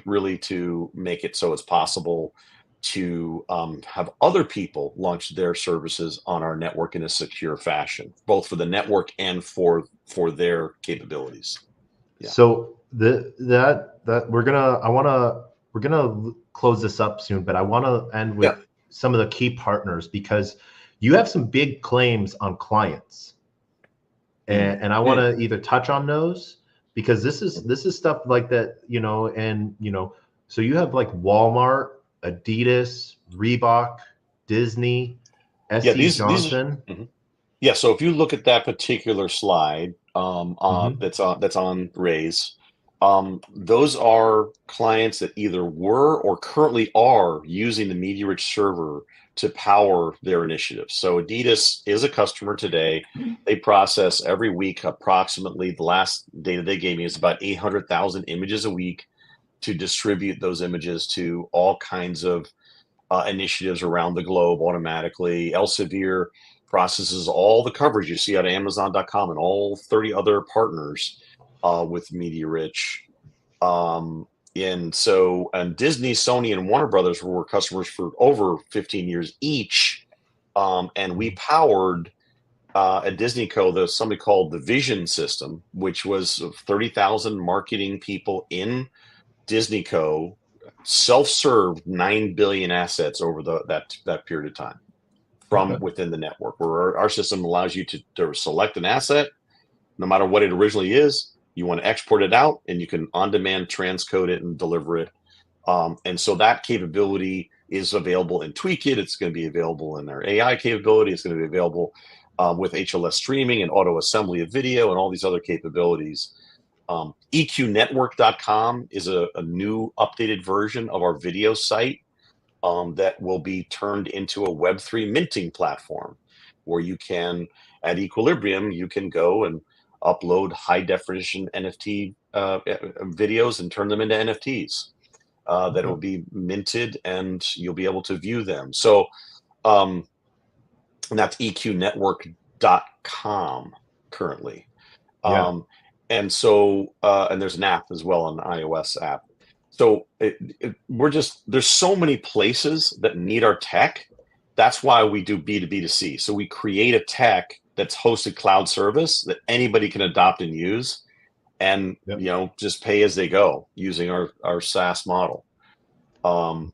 really to make it so it's possible to have other people launch their services on our network in a secure fashion, both for the network and for their capabilities. So we're gonna close this up soon, but I want to end with some of the key partners, because you have some big claims on clients, and I want to either touch on those, because this is stuff like that, you know, and you know, so you have like Walmart, Adidas, Reebok, Disney, Yeah, SC Johnson. Mhm. Yeah, so if you look at that particular slide, Mhm. that's on Ray's, those are clients that either were or currently are using the MediaRich server to power their initiatives. So Adidas is a customer today. They process every week approximately, the last data they gave me is about 800,000 images a week to distribute those images to all kinds of initiatives around the globe automatically. Elsevier processes all the coverage you see at Amazon.com and all 30 other partners with MediaRich. And Disney, Sony, and Warner Brothers were customers for over 15 years each. And we powered at Disney Co. There's something called the Vision System, which was 30,000 marketing people in Disney Co. Self-served 9 billion assets over that period of time from Okay. within the network, where our system allows you to select an asset, no matter what it originally is. You want to export it out, and you can on-demand transcode it and deliver it. And so that capability is available in Tweak It. It's going to be available in their AI capability. It's going to be available with HLS streaming and auto assembly of video and all these other capabilities. EQnetwork.com is a new updated version of our video site that will be turned into a Web3 minting platform, where you can, at Equilibrium, you can go and upload high definition NFT videos and turn them into NFTs that will be minted, and you'll be able to view them. So and that's EQnetwork.com currently. Yeah. And so, and there's an app as well, an iOS app. So there's so many places that need our tech. That's why we do B2B2C. So we create a tech that's hosted cloud service that anybody can adopt and use, and Yep. you know, just pay as they go using our SaaS model. And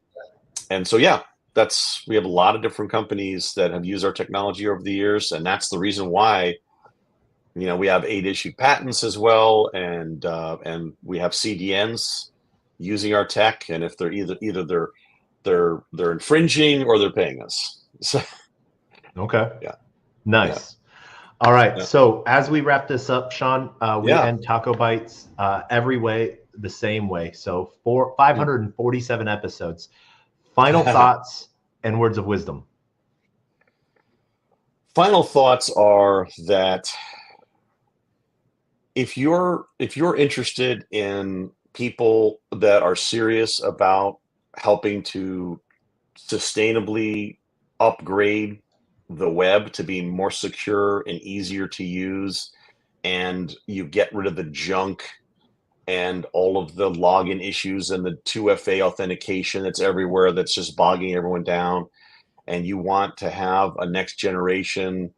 so yeah, we have a lot of different companies that have used our technology over the years, and that's the reason why, you know, we have 8 issued patents as well, and we have CDNs using our tech, and if they're either they're infringing or they're paying us. So, Okay. yeah. Nice. All right. Yeah. So as we wrap this up, Sean, we Yeah. end TacoBytes every way the same way. So 547 episodes. Final thoughts and words of wisdom. Final thoughts are that if you're interested in people that are serious about helping to sustainably upgrade the web to be more secure and easier to use, and you get rid of the junk and all of the login issues and the 2FA authentication that's everywhere, that's just bogging everyone down, and you want to have a next generation,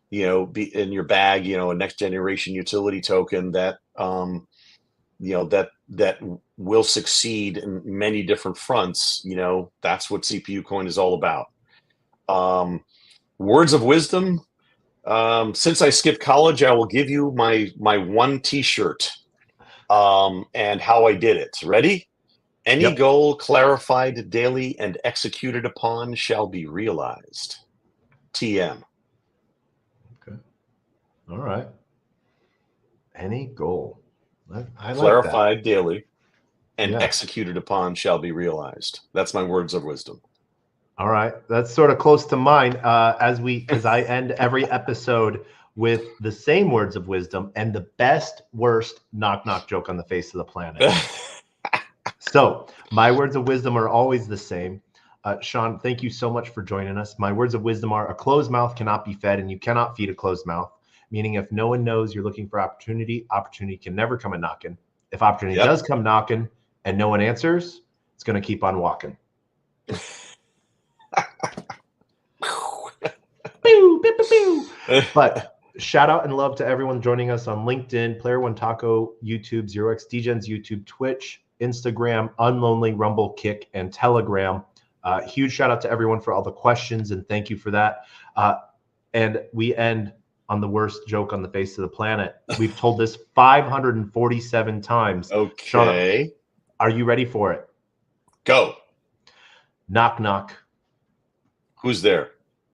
you know, be in your bag, you know, a next generation utility token that you know, that will succeed in many different fronts, you know, that's what CPU Coin is all about. Words of wisdom. Since I skipped college, I will give you my one T-shirt and how I did it. Ready? Any Yep. goal clarified daily and executed upon shall be realized. TM. Okay. All right. Any goal. I like Clarified daily and Yeah. executed upon shall be realized. That's my words of wisdom. All right. That's sort of close to mine as I end every episode with the same words of wisdom and the best, worst knock knock joke on the face of the planet. So my words of wisdom are always the same. Sean, thank you so much for joining us. My words of wisdom are: a closed mouth cannot be fed, and you cannot feed a closed mouth. Meaning, if no one knows you're looking for opportunity, opportunity can never come a knocking. If opportunity does come knocking and no one answers, it's going to keep on walking. Pew, pew, pew, pew. But shout out and love to everyone joining us on LinkedIn, Player One Taco, YouTube, 0x Degens, YouTube, Twitch, Instagram, Unlonely, Rumble, Kick, and Telegram. Huge shout out to everyone for all the questions, and thank you for that. And we end on the worst joke on the face of the planet. We've told this 547 times. Okay. Sean, are you ready for it? Go. Knock, knock. Who's there?